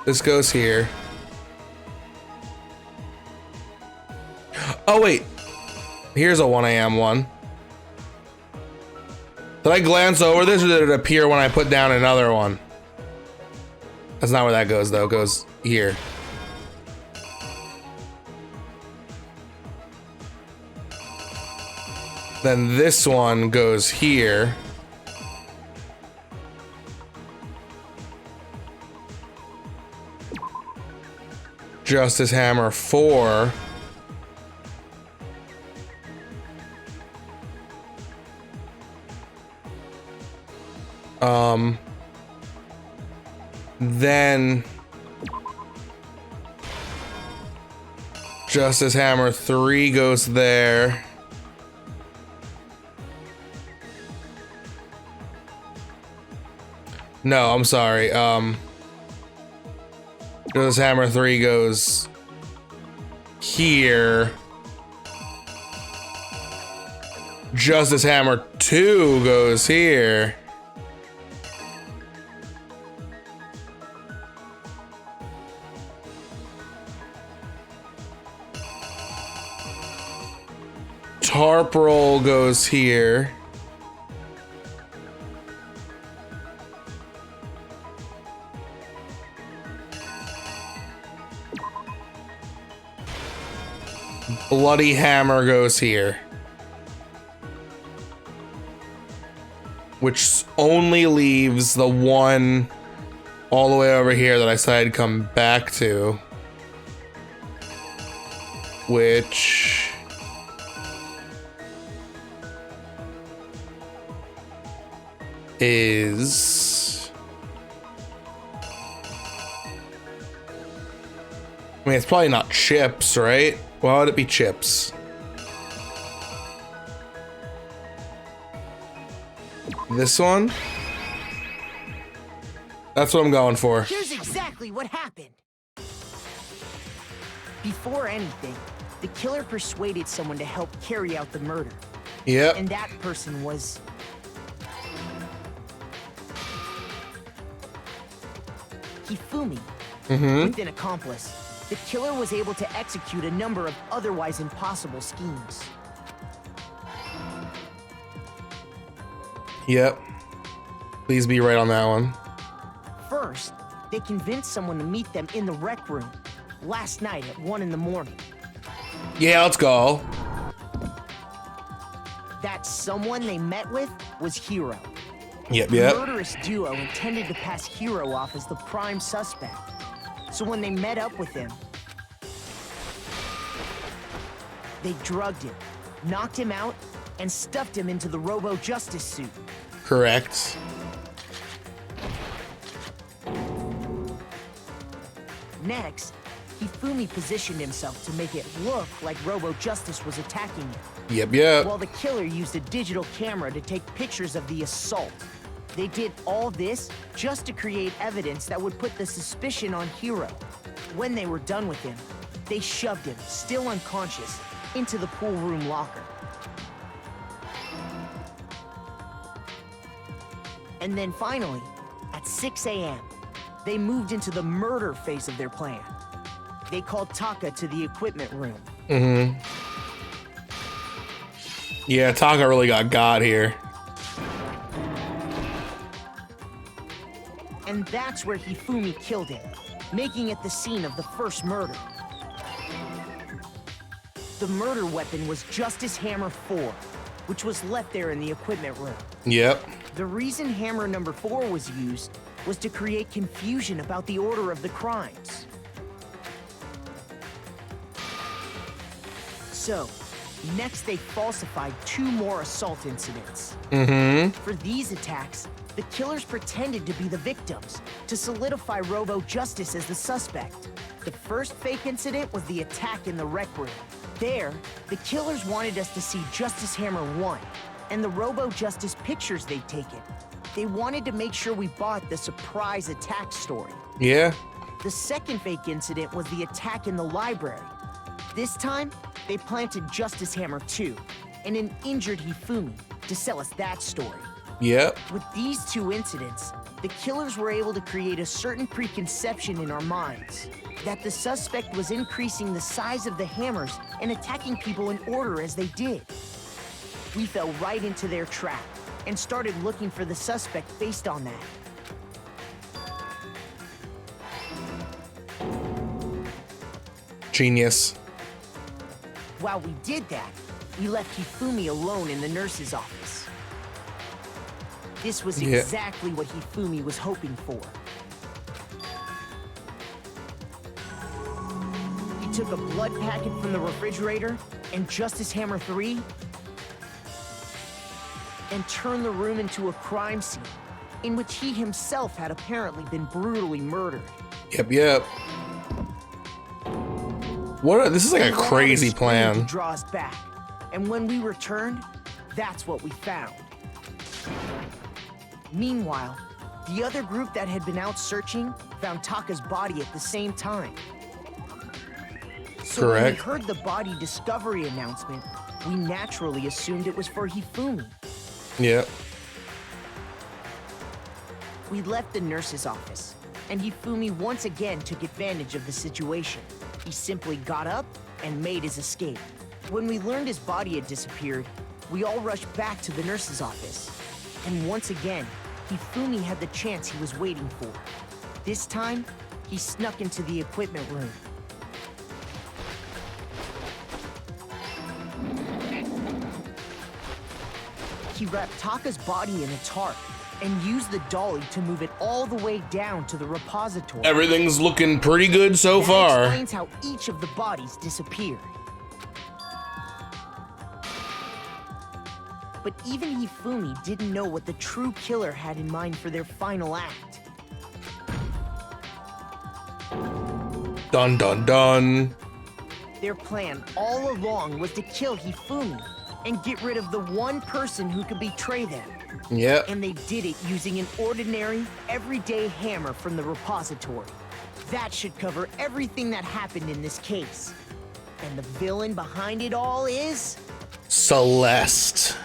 this goes here. Oh, wait. Here's a 1 a.m. one. Did I glance over this, or did it appear when I put down another one? That's not where that goes, though. It goes here. Then this one goes here. Justice Hammer 4. Then Justice Hammer 3 goes there. No, I'm sorry. Justice Hammer 3 goes here. Justice Hammer 2 goes here. Tarp roll goes here. Bloody Hammer goes here. Which only leaves the one all the way over here that I said I'd come back to. Which... is... I mean, it's probably not chips, right? Why would it be chips? This one? That's what I'm going for. Here's exactly what happened. Before anything, the killer persuaded someone to help carry out the murder. Yep. And that person was... Hifumi. With an accomplice, the killer was able to execute a number of otherwise impossible schemes. Yep. Please be right on that one. First, they convinced someone to meet them in the rec room last night at 1 in the morning. Yeah, let's go. That someone they met with was Hiro. Yep, The yep. murderous duo intended to pass Hiro off as the prime suspect. So when they met up with him, they drugged him, knocked him out, and stuffed him into the Robo-Justice suit. Correct. Next, Hifumi positioned himself to make it look like Robo-Justice was attacking him. Yep, yep. While the killer used a digital camera to take pictures of the assault. They did all this just to create evidence that would put the suspicion on Hiro. When they were done with him, they shoved him, still unconscious, into the pool room locker. And then finally, at 6 a.m., they moved into the murder phase of their plan. They called Taka to the equipment room. Yeah, Taka really got here. And that's where Hifumi killed him, making it the scene of the first murder. The murder weapon was Justice Hammer 4, which was left there in the equipment room. Yep. The reason Hammer number 4 was used was to create confusion about the order of the crimes. So, next they falsified 2 more assault incidents. For these attacks, the killers pretended to be the victims to solidify Robo-Justice as the suspect. The first fake incident was the attack in the rec room. There, the killers wanted us to see Justice Hammer 1 and the Robo-Justice pictures they'd taken. They wanted to make sure we bought the surprise attack story. Yeah. The second fake incident was the attack in the library. This time, they planted Justice Hammer 2 and an injured Hifumi to sell us that story. Yep. With these two incidents, the killers were able to create a certain preconception in our minds that the suspect was increasing the size of the hammers and attacking people in order as they did. We fell right into their trap and started looking for the suspect based on that. Genius. While we did that, we left Hifumi alone in the nurse's office. This was exactly what Hifumi was hoping for. He took a blood packet from the refrigerator and Justice Hammer 3 and turned the room into a crime scene in which he himself had apparently been brutally murdered. Yep. This is like a crazy To plan. draw us back, and when we returned, that's what we found. Meanwhile, the other group that had been out searching found Taka's body at the same time. So when we Correct. heard the body discovery announcement, we naturally assumed it was for Hifumi. Yep. We left the nurse's office, and Hifumi once again took advantage of the situation. He simply got up and made his escape. When we learned his body had disappeared, we all rushed back to the nurse's office. And once again, Hifumi had the chance he was waiting for. This time, he snuck into the equipment room. He wrapped Taka's body in a tarp and used the dolly to move it all the way down to the repository. Everything's looking pretty good so That far. explains how each of the bodies disappeared. But even Hifumi didn't know what the true killer had in mind for their final act. Dun dun dun. Their plan all along was to kill Hifumi and get rid of the one person who could betray them. Yep. And they did it using an ordinary, everyday hammer from the repository. That should cover everything that happened in this case. And the villain behind it all is... Celeste.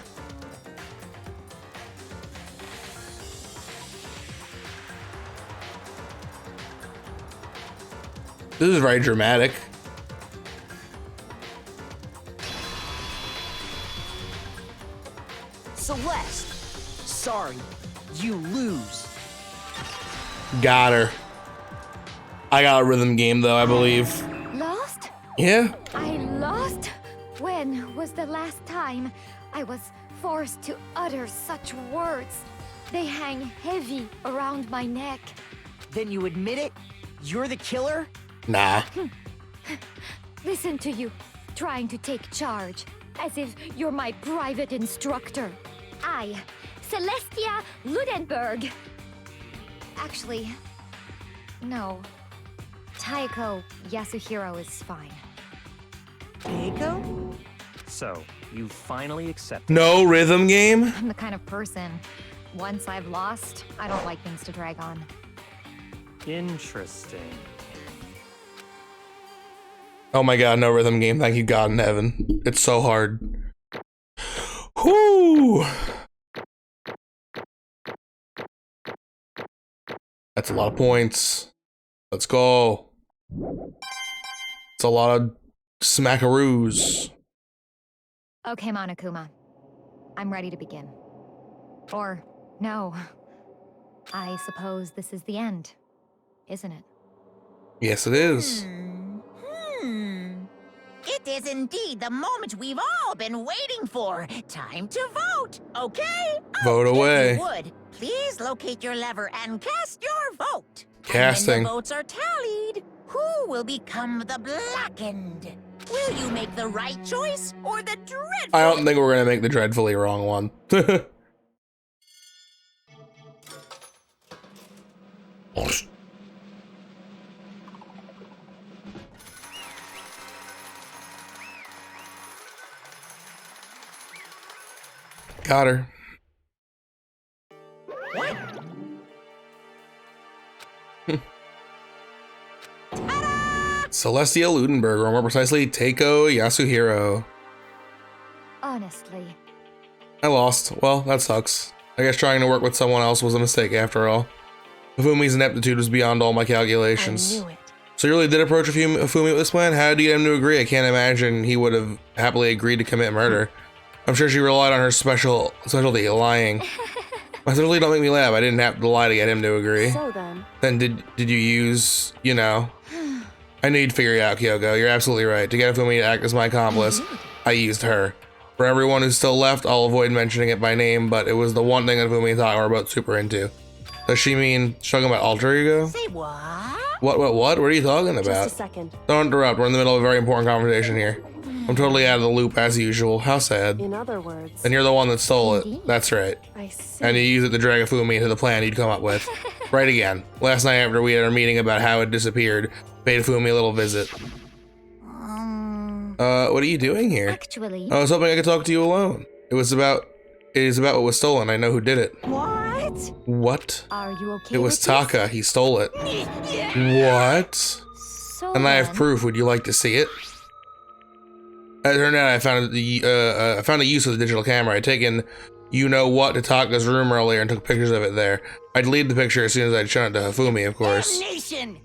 This is very dramatic. Celeste. Sorry, you lose. Got her. I got a rhythm game though, I believe. Lost? Yeah. I lost? When was the last time I was forced to utter such words? They hang heavy around my neck. Then you admit it? You're the killer? Nah. Listen to you, trying to take charge, as if you're my private instructor. I, Celestia Ludenberg. Actually, no. Taiko Yasuhiro is fine. Keiko? So, you finally accepted. No rhythm game? I'm the kind of person, once I've lost, I don't like things to drag on. Interesting. Oh my god, no rhythm game. Thank you God in heaven. It's so hard. Whoo! That's a lot of points. Let's go. It's a lot of smackaroos. Okay, Monokuma. I'm ready to begin. Or, no. I suppose this is the end, isn't it? Yes, it is. It is indeed the moment we've all been waiting for. Time to vote, okay? Vote away. If you would, please locate your lever and cast your vote. Casting. And when the votes are tallied, who will become the blackened? Will you make the right choice or the dreadful? I don't think we're gonna make the dreadfully wrong one. Got her. Celestia Ludenberg, or more precisely, Teiko Yasuhiro. Honestly, I lost. Well, that sucks. I guess trying to work with someone else was a mistake after all. Fumi's ineptitude was beyond all my calculations. I knew it. So you really did approach Fumi with this plan? How did you get him to agree? I can't imagine he would have happily agreed to commit murder. I'm sure she relied on her specialty, lying. I certainly don't make me laugh. I didn't have to lie to get him to agree. So then, Then did you use, you know... I knew you'd figure it out, Kyoko. You're absolutely right. To get Fumi to act as my accomplice, I used her. For everyone who's still left, I'll avoid mentioning it by name, but it was the one thing that Fumi thought we were both super into. Does she mean she's talking about alter ego? Say what? What? What are you talking just about? a second. Don't interrupt. We're in the middle of a very important conversation here. I'm totally out of the loop as usual. How sad. In other words, And you're the one that stole it. Indeed. That's right. I see. And you use it to drag a Fumi into the plan you'd come up with. Right again. Last night after we had our meeting about how it disappeared, paid Fumi a little visit. What are you doing here? actually, I was hoping I could talk to you alone. It is about what was stolen. I know who did it. What? What? are you okay It was with Taka. He stole it. What? this? So And I have then, proof. Would you like to see it? It turned out I found a use of the digital camera. I'd taken you-know-what to Taka's room earlier and took pictures of it there. I deleted the picture as soon as I'd shown it to Hifumi, of course. Damnation!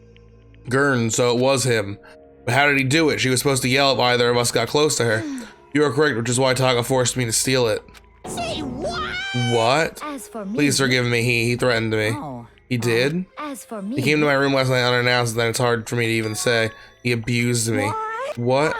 Gurn, so it was him. But how did he do it? She was supposed to yell if either of us got close to her. You are correct, which is why Taka forced me to steal it. Say what? What? As for me, Please forgive me. He threatened me. Oh. He did? As for me, He came to my room last night unannounced, and then it's hard for me to even say. He abused me. What?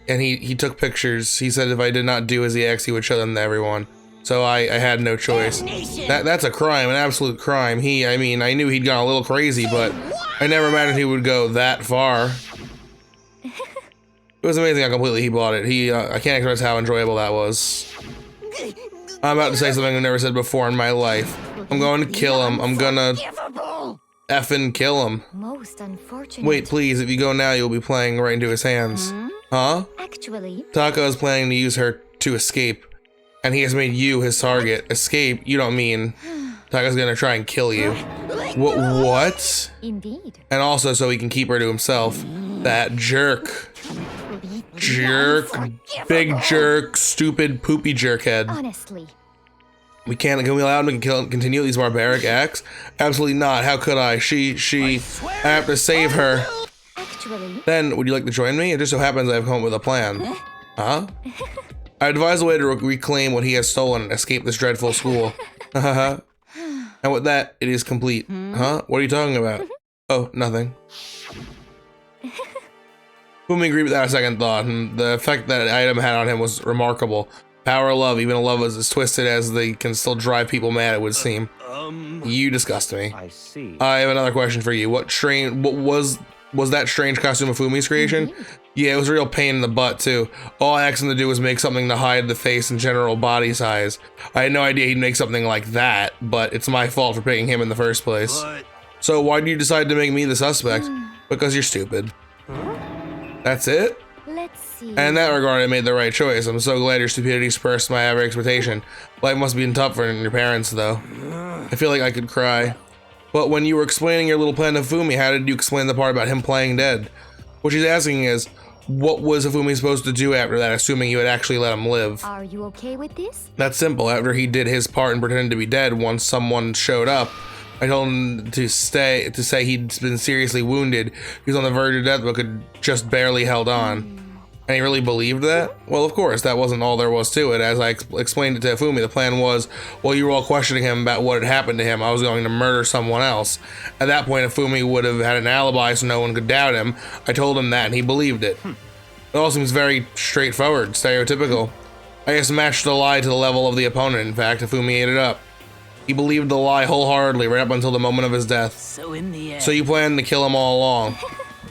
And he took pictures. He said if I did not do as he asked, he would show them to everyone. So I had no choice. That's a crime, an absolute crime. I mean, I knew he'd gone a little crazy, but I never imagined he would go that far. It was amazing how completely he bought it. I can't express how enjoyable that was. I'm about to say something I've never said before in my life. I'm going to kill him. I'm gonna effing kill him. most unfortunate. Wait, please, if you go now, you'll be playing right into his hands. Huh? Actually, Taka is planning to use her to escape, and he has made you his target. Escape? You don't mean Taka's gonna try and kill you. What? indeed. And also so he can keep her to himself. That jerk. Jerk. Big jerk. Stupid poopy jerkhead. Honestly, Can we allow him to continue these barbaric acts? Absolutely not. How could I? I have to save her. actually, Then, would you like to join me? It just so happens I've come up with a plan. Huh? I advise a way to reclaim what he has stolen and escape this dreadful school. And with that, it is complete. Huh? What are you talking about? Oh, nothing. Fumi agreed without a second thought, and the effect that item had on him was remarkable. Power of love, even a love as twisted as they can still drive people mad, it would seem. You disgust me. I see. I have another question for you. What was that strange costume of Fumi's creation? Yeah, it was a real pain in the butt too. All I asked him to do was make something to hide the face and general body size. I had no idea he'd make something like that, but it's my fault for picking him in the first place. But So why did you decide to make me the suspect? Because you're stupid. That's it? let's see. And in that regard, I made the right choice. I'm so glad your stupidity spurred my every expectation. Life must have been tough for your parents, though. I feel like I could cry. But when you were explaining your little plan to Fumi, how did you explain the part about him playing dead? What she's asking is, what was Fumi supposed to do after that, assuming you had actually let him live? Are you okay with this? That's simple. After he did his part and pretended to be dead once someone showed up, I told him to say he'd been seriously wounded. He was on the verge of death but could just barely held on. And he really believed that? Well, of course, that wasn't all there was to it. As I explained it to Fumi, the plan was, while you were all questioning him about what had happened to him, I was going to murder someone else. At that point, if Fumi would have had an alibi so no one could doubt him, I told him that and he believed it. It all seems very straightforward, stereotypical. I just matched the lie to the level of the opponent, in fact, if Fumi ate it up. He believed the lie wholeheartedly right up until the moment of his death. So in the end, So you planned to kill him all along.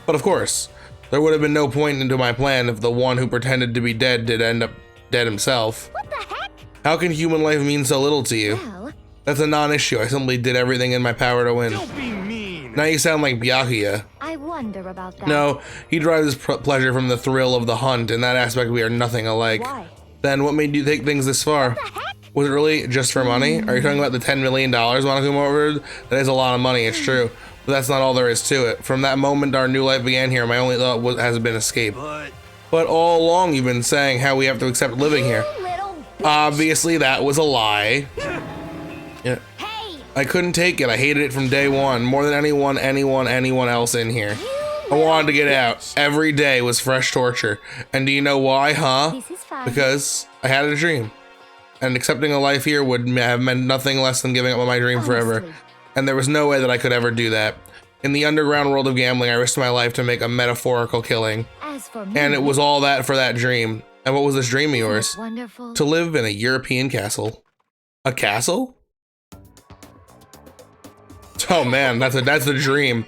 But of course, there would have been no point into my plan if the one who pretended to be dead did end up dead himself. What the heck? How can human life mean so little to you? Well, That's a non-issue. I simply did everything in my power to win. don't be mean. Now you sound like Byakuya. I wonder about that. No, he derives his pleasure from the thrill of the hunt. In that aspect, we are nothing alike. Why? Then what made you take things this far? Was it really just for money? Are you talking about the $10 million Monokuma ordered? That is a lot of money, it's true. But that's not all there is to it. From that moment our new life began here, my only thought has been escape. But all along you've been saying how we have to accept living here. Obviously that was a lie. Yeah. Hey, I couldn't take it. I hated it from day one. More than anyone else in here. I wanted to get out. Every day was fresh torture. And do you know why, huh? this is fine. Because I had a dream. And accepting a life here would have meant nothing less than giving up on my dream forever. Honestly. And there was no way that I could ever do that. In the underground world of gambling, I risked my life to make a metaphorical killing. As for me, And it was all that for that dream. And what was this dream of isn't it yours? wonderful. To live in a European castle. A castle? Oh man, that's the dream.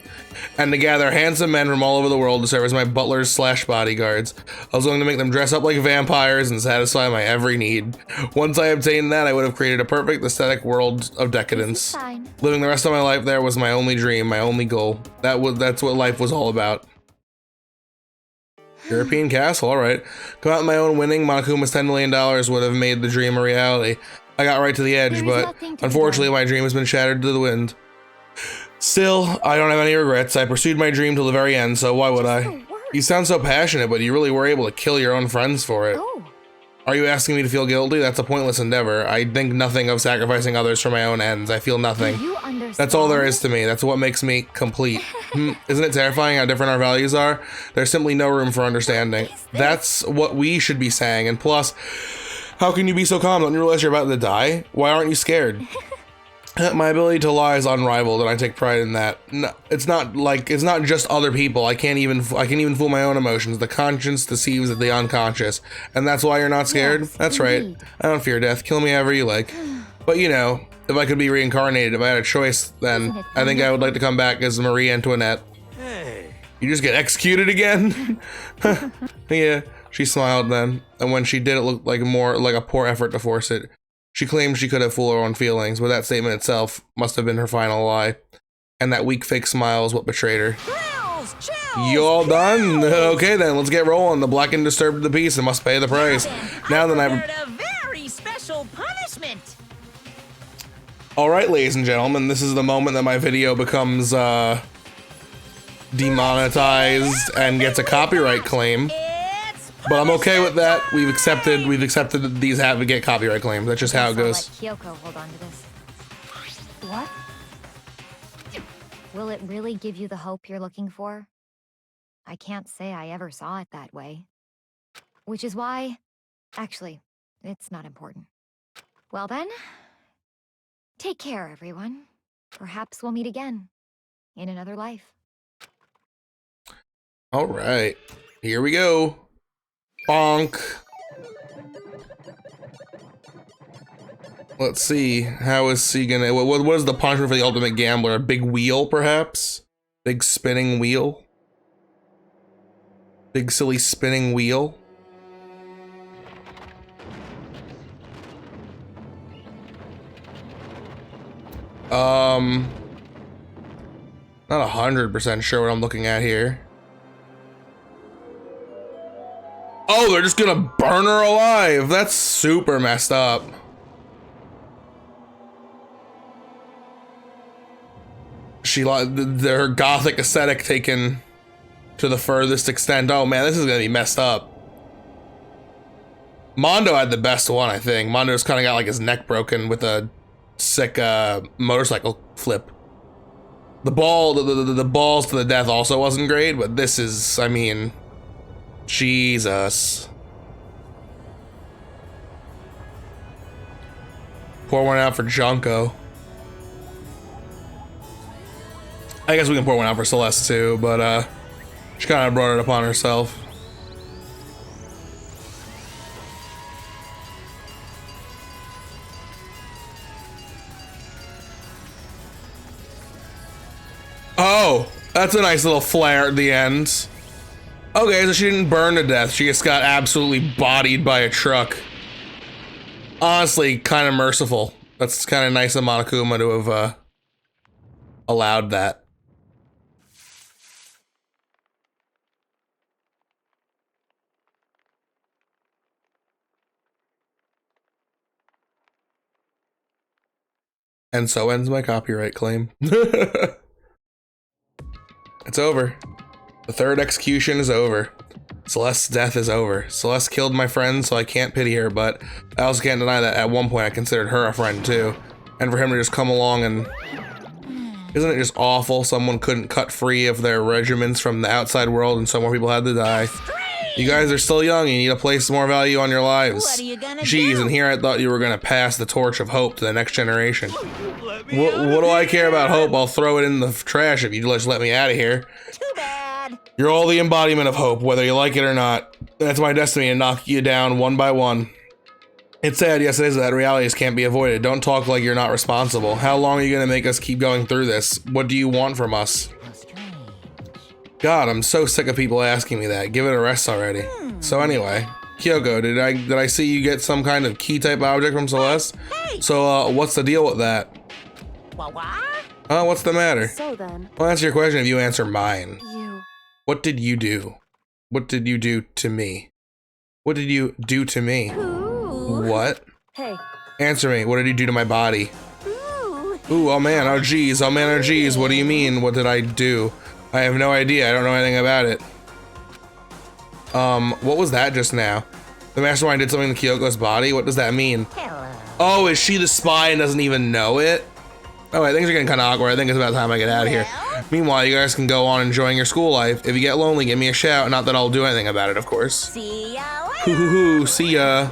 And to gather handsome men from all over the world to serve as my butlers / bodyguards. I was going to make them dress up like vampires and satisfy my every need. Once I obtained that, I would have created a perfect aesthetic world of decadence. This is fine. Living the rest of my life there was my only dream, my only goal. That's what life was all about. European castle, alright. Come out my own winning, Monokuma's $10 million would have made the dream a reality. I got right to the edge, There is but nothing to be unfortunately done. my dream has been shattered to the wind. Still, I don't have any regrets. I pursued my dream till the very end, so why would the I? worst. You sound so passionate, but you really were able to kill your own friends for it. Oh, Are you asking me to feel guilty? That's a pointless endeavor. I think nothing of sacrificing others for my own ends. I feel do nothing. you understand? That's all there is to me. That's what makes me complete. Isn't it terrifying how different our values are? There's simply no room for understanding. That's what we should be saying. And plus, how can you be so calm? Don't you realize you're about to die? Why aren't you scared? My ability to lie is unrivaled, and I take pride in that. No, it's not just other people. I can even fool my own emotions. The conscience deceives the unconscious, and that's why you're not scared. Yes, That's right. indeed. I don't fear death. Kill me however you like. But you know, if I could be reincarnated, if I had a choice, then Isn't it I think I would like to come back as Marie Antoinette. Hey, You just get executed again? Yeah, she smiled then, and when she did, it looked like more like a poor effort to force it. She claimed she could have fooled her own feelings, but that statement itself must have been her final lie. And that weak fake smile is what betrayed her. Chills, chills, You all done? chills. Okay then, let's get rolling. The blackened disturbed the peace and must pay the price. Now then, prepared a very special punishment. Alright, ladies and gentlemen, this is the moment that my video becomes demonetized and gets a copyright claim. It's But I'm okay with that. We've accepted that these have to get copyright claims. That's just how it goes. I'll let Kyoko hold on to this. What? Will it really give you the hope you're looking for? I can't say I ever saw it that way. Which is why... Actually, it's not important. Well then, take care, everyone. Perhaps we'll meet again. In another life. Alright. Here we go. Bonk. Let's see. How is he gonna... What is the punishment for the ultimate gambler? A big wheel, perhaps? Big spinning wheel? Big silly spinning wheel? Not 100% sure what I'm looking at here. Oh, they're just gonna burn her alive. That's super messed up. She her gothic aesthetic taken to the furthest extent. Oh man, this is gonna be messed up. Mondo had the best one, I think. Mondo's kind of got like his neck broken with a sick motorcycle flip. The balls to the death also wasn't great, but this is, I mean, Jesus. Pour one out for Junko. I guess we can pour one out for Celeste too, but she kind of brought it upon herself. Oh, that's a nice little flare at the end. Okay, so she didn't burn to death. She just got absolutely bodied by a truck. Honestly, kind of merciful. That's kind of nice of Monokuma to have allowed that. And so ends my copyright claim. It's over. The third execution is over. Celeste's death is over. Celeste killed my friend, so I can't pity her, but I also can't deny that at one point I considered her a friend too. And for him to just come along and... Isn't it just awful someone couldn't cut free of their regiments from the outside world and so more people had to die? You guys are still young, you need to place more value on your lives. What are you gonna Jeez, do? and here I thought you were gonna pass the torch of hope to the next generation. What do I care about hope? I'll throw it in the trash if you just let me out of here. Too bad. You're all the embodiment of hope, whether you like it or not. That's my destiny to knock you down one by one. It's sad, yes it is, that realities can't be avoided. Don't talk like you're not responsible. How long are you gonna make us keep going through this? What do you want from us? God, I'm so sick of people asking me that. Give it a rest already. So anyway, Kyoko, did I see you get some kind of key type object from Celeste? Hey. So what's the deal with that? What? What's the matter? So then, I'll answer your question if you answer mine. you... What did you do? What did you do to me? What did you do to me? Ooh. What? Hey, Answer me. What did you do to my body? Ooh. Ooh, oh man, oh geez, oh man, oh geez. What do you mean? What did I do? I have no idea. I don't know anything about it. What was that just now? The mastermind did something to Kyoko's body? What does that mean? Hello. Oh, is she the spy and doesn't even know it? Oh, wait, things are getting kind of awkward. I think it's about time I get out of here. Well? Meanwhile, you guys can go on enjoying your school life. If you get lonely, give me a shout. Not that I'll do anything about it, of course. See ya Hoo later. hoo hoo, see ya.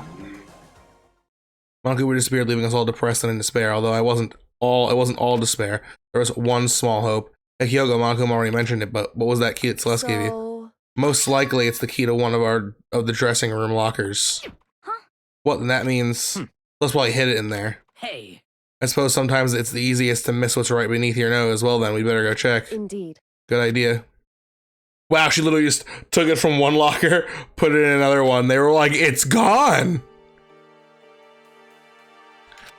Monkuba disappeared, leaving us all depressed and in despair. Although it wasn't all despair. There was one small hope. Hey, Kyoko, Monkuba already mentioned it, but what was that key that Celeste gave you? so... Most likely, it's the key to one of the dressing room lockers. Huh? What? Then that means let's probably hid it in there. Hey, I suppose sometimes it's the easiest to miss what's right beneath your nose. Well, then we better go check. Indeed. Good idea. Wow, she literally just took it from one locker, put it in another one. They were like, "It's gone."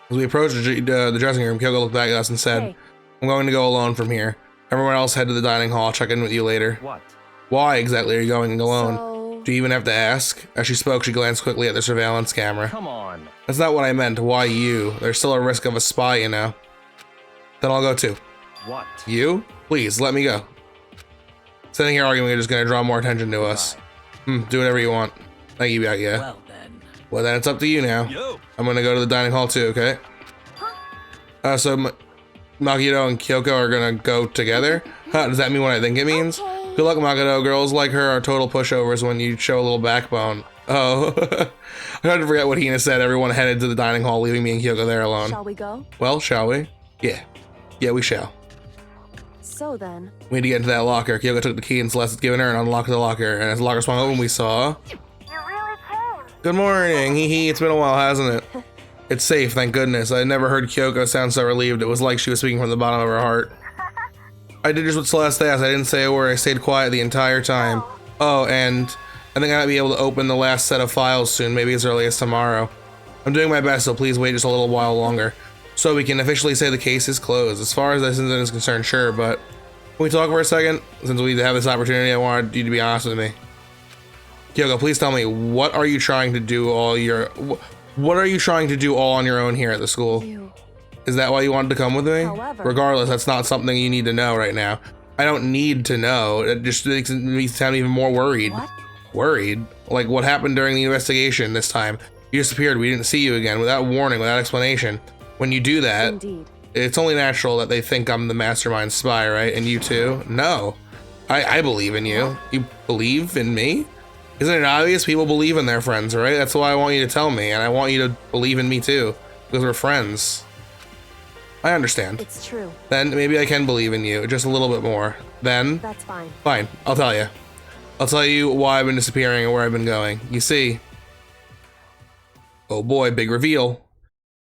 As we approached the dressing room, Kyoko looked back at us and said, Hey. "I'm going to go alone from here. Everyone else head to the dining hall. I'll check in with you later." What? Why exactly are you going alone? So... Do you even have to ask? As she spoke, she glanced quickly at the surveillance camera. Come on. That's not what I meant. Why you? There's still a risk of a spy, you know. Then I'll go too. What? You? Please, let me go. Sitting here arguing is just gonna draw more attention to us. Do whatever you want. Thank you, yeah. well then. Well, then it's up to you now. Yo, I'm gonna go to the dining hall too, okay? So Makoto and Kyoko are gonna go together? Huh, does that mean what I think it means? Okay. Good luck, Makoto. Girls like her are total pushovers when you show a little backbone. Oh. I tried to forget what Hina said. Everyone headed to the dining hall, leaving me and Kyoko there alone. Shall we go? Well, shall we? Yeah. Yeah, we shall. So then... We need to get into that locker. Kyoko took the key and Celeste had given her and unlocked the locker. And as the locker swung open, we saw... You really came. Good morning. Hee hee. It's been a while, hasn't it? It's safe, thank goodness. I never heard Kyoko sound so relieved. It was like she was speaking from the bottom of her heart. I did just what Celeste asked. I didn't say a word. I stayed quiet the entire time. Oh, and I think I might be able to open the last set of files soon, maybe as early as tomorrow. I'm doing my best, so please wait just a little while longer. So we can officially say the case is closed. As far as this incident is concerned, sure, but can we talk for a second? Since we have this opportunity, I wanted you to be honest with me. Kyoko, please tell me, what are you trying to do all on your own here at the school? You... Is that why you wanted to come with me? However- Regardless, that's not something you need to know right now. I don't need to know. It just makes me sound even more worried. What? Worried? Like what happened during the investigation this time? You disappeared, we didn't see you again, without warning, without explanation. When you do that, Indeed. it's only natural that they think I'm the mastermind spy, right? And you too? No. I believe in you. You believe in me? Isn't it obvious people believe in their friends, right? That's why I want you to tell me, and I want you to believe in me too, because we're friends. I understand. It's true. Then maybe I can believe in you, just a little bit more. Then, That's fine. fine, I'll tell you. I'll tell you why I've been disappearing and where I've been going. You see, oh boy, big reveal.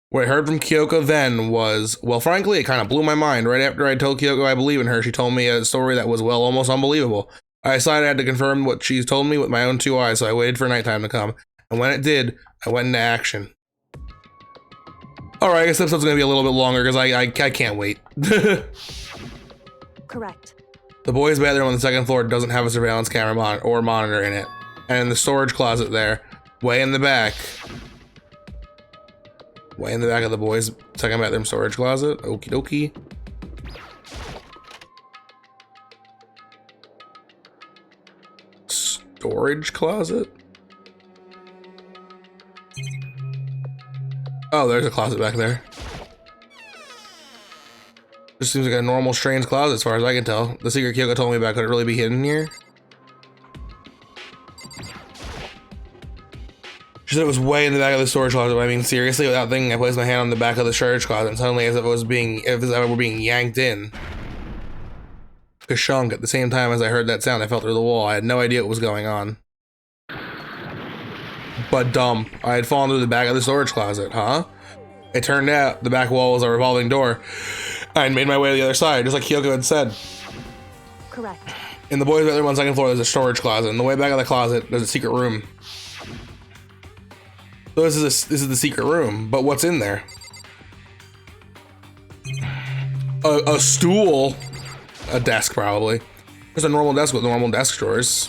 What I heard from Kyoko then was, well, frankly, it kind of blew my mind. Right after I told Kyoko I believe in her, she told me a story that was, well, almost unbelievable. I decided I had to confirm what she told me with my own two eyes, so I waited for nighttime to come. And when it did, I went into action. Alright, I guess this episode's gonna be a little bit longer because I can't wait. Correct. The boys' bathroom on the second floor doesn't have a surveillance camera or monitor in it. And in the storage closet there, way in the back, Way in the back of the boys' second bathroom storage closet. Okie dokie. Storage closet? Oh, there's a closet back there. This seems like a normal, strange closet as far as I can tell. The secret Kyoko told me about could it really be hidden here? She said it was way in the back of the storage closet. I mean, seriously, without thinking, I placed my hand on the back of the storage closet, and suddenly, as if I were being yanked in, Kashunk. At the same time as I heard that sound, I fell through the wall. I had no idea what was going on. But dumb. I had fallen through the back of the storage closet, huh? It turned out the back wall was a revolving door. I had made my way to the other side, just like Kyoko had said. Correct. In the boys' bedroom on the second floor, there's a storage closet. In the way back of the closet, there's a secret room. So this is the secret room, but what's in there? A stool, a desk probably. There's a normal desk with normal desk drawers.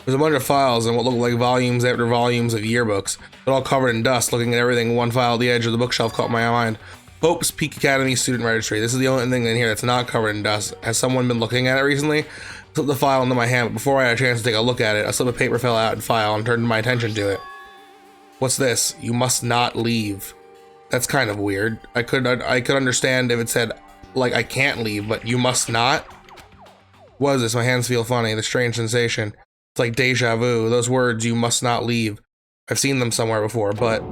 There's a bunch of files and what look like volumes after volumes of yearbooks. They're all covered in dust. Looking at everything, one file at the edge of the bookshelf caught my mind. Hope's Peak Academy Student Registry. This is the only thing in here that's not covered in dust. Has someone been looking at it recently? I slipped the file into my hand, but before I had a chance to take a look at it, a slip of paper fell out and file and turned my attention to it. What's this? You must not leave. That's kind of weird. I could understand if it said, like, I can't leave, but you must not? What is this? My hands feel funny. The strange sensation. It's like deja vu. Those words, you must not leave. I've seen them somewhere before, but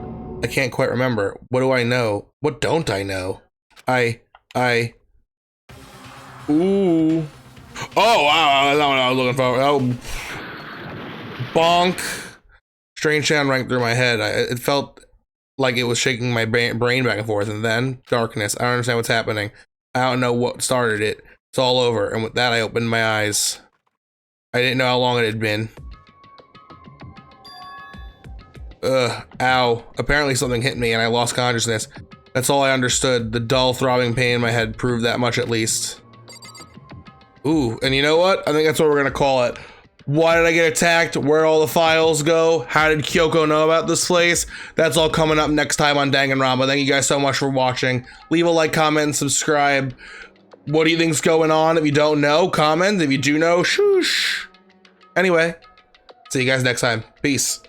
I can't quite remember. What do I know? What don't I know? Ooh. Oh, wow, that's not what I was looking for. Oh. Bonk. Strange sound rang through my head. It felt like it was shaking my brain back and forth, and then darkness. I don't understand what's happening. I don't know what started it. It's all over, and with that, I opened my eyes. I didn't know how long it had been. Ow. Apparently something hit me, and I lost consciousness. That's all I understood. The dull, throbbing pain in my head proved that much at least. Ooh, and you know what? I think that's what we're gonna call it. Why did I get attacked? Where'd all the files go? How did Kyoko know about this place? That's all coming up next time on Danganronpa. Thank you guys so much for watching. Leave a like, comment, and subscribe. What do you think's going on? If you don't know, comment. If you do know, shoosh. Anyway, see you guys next time. Peace.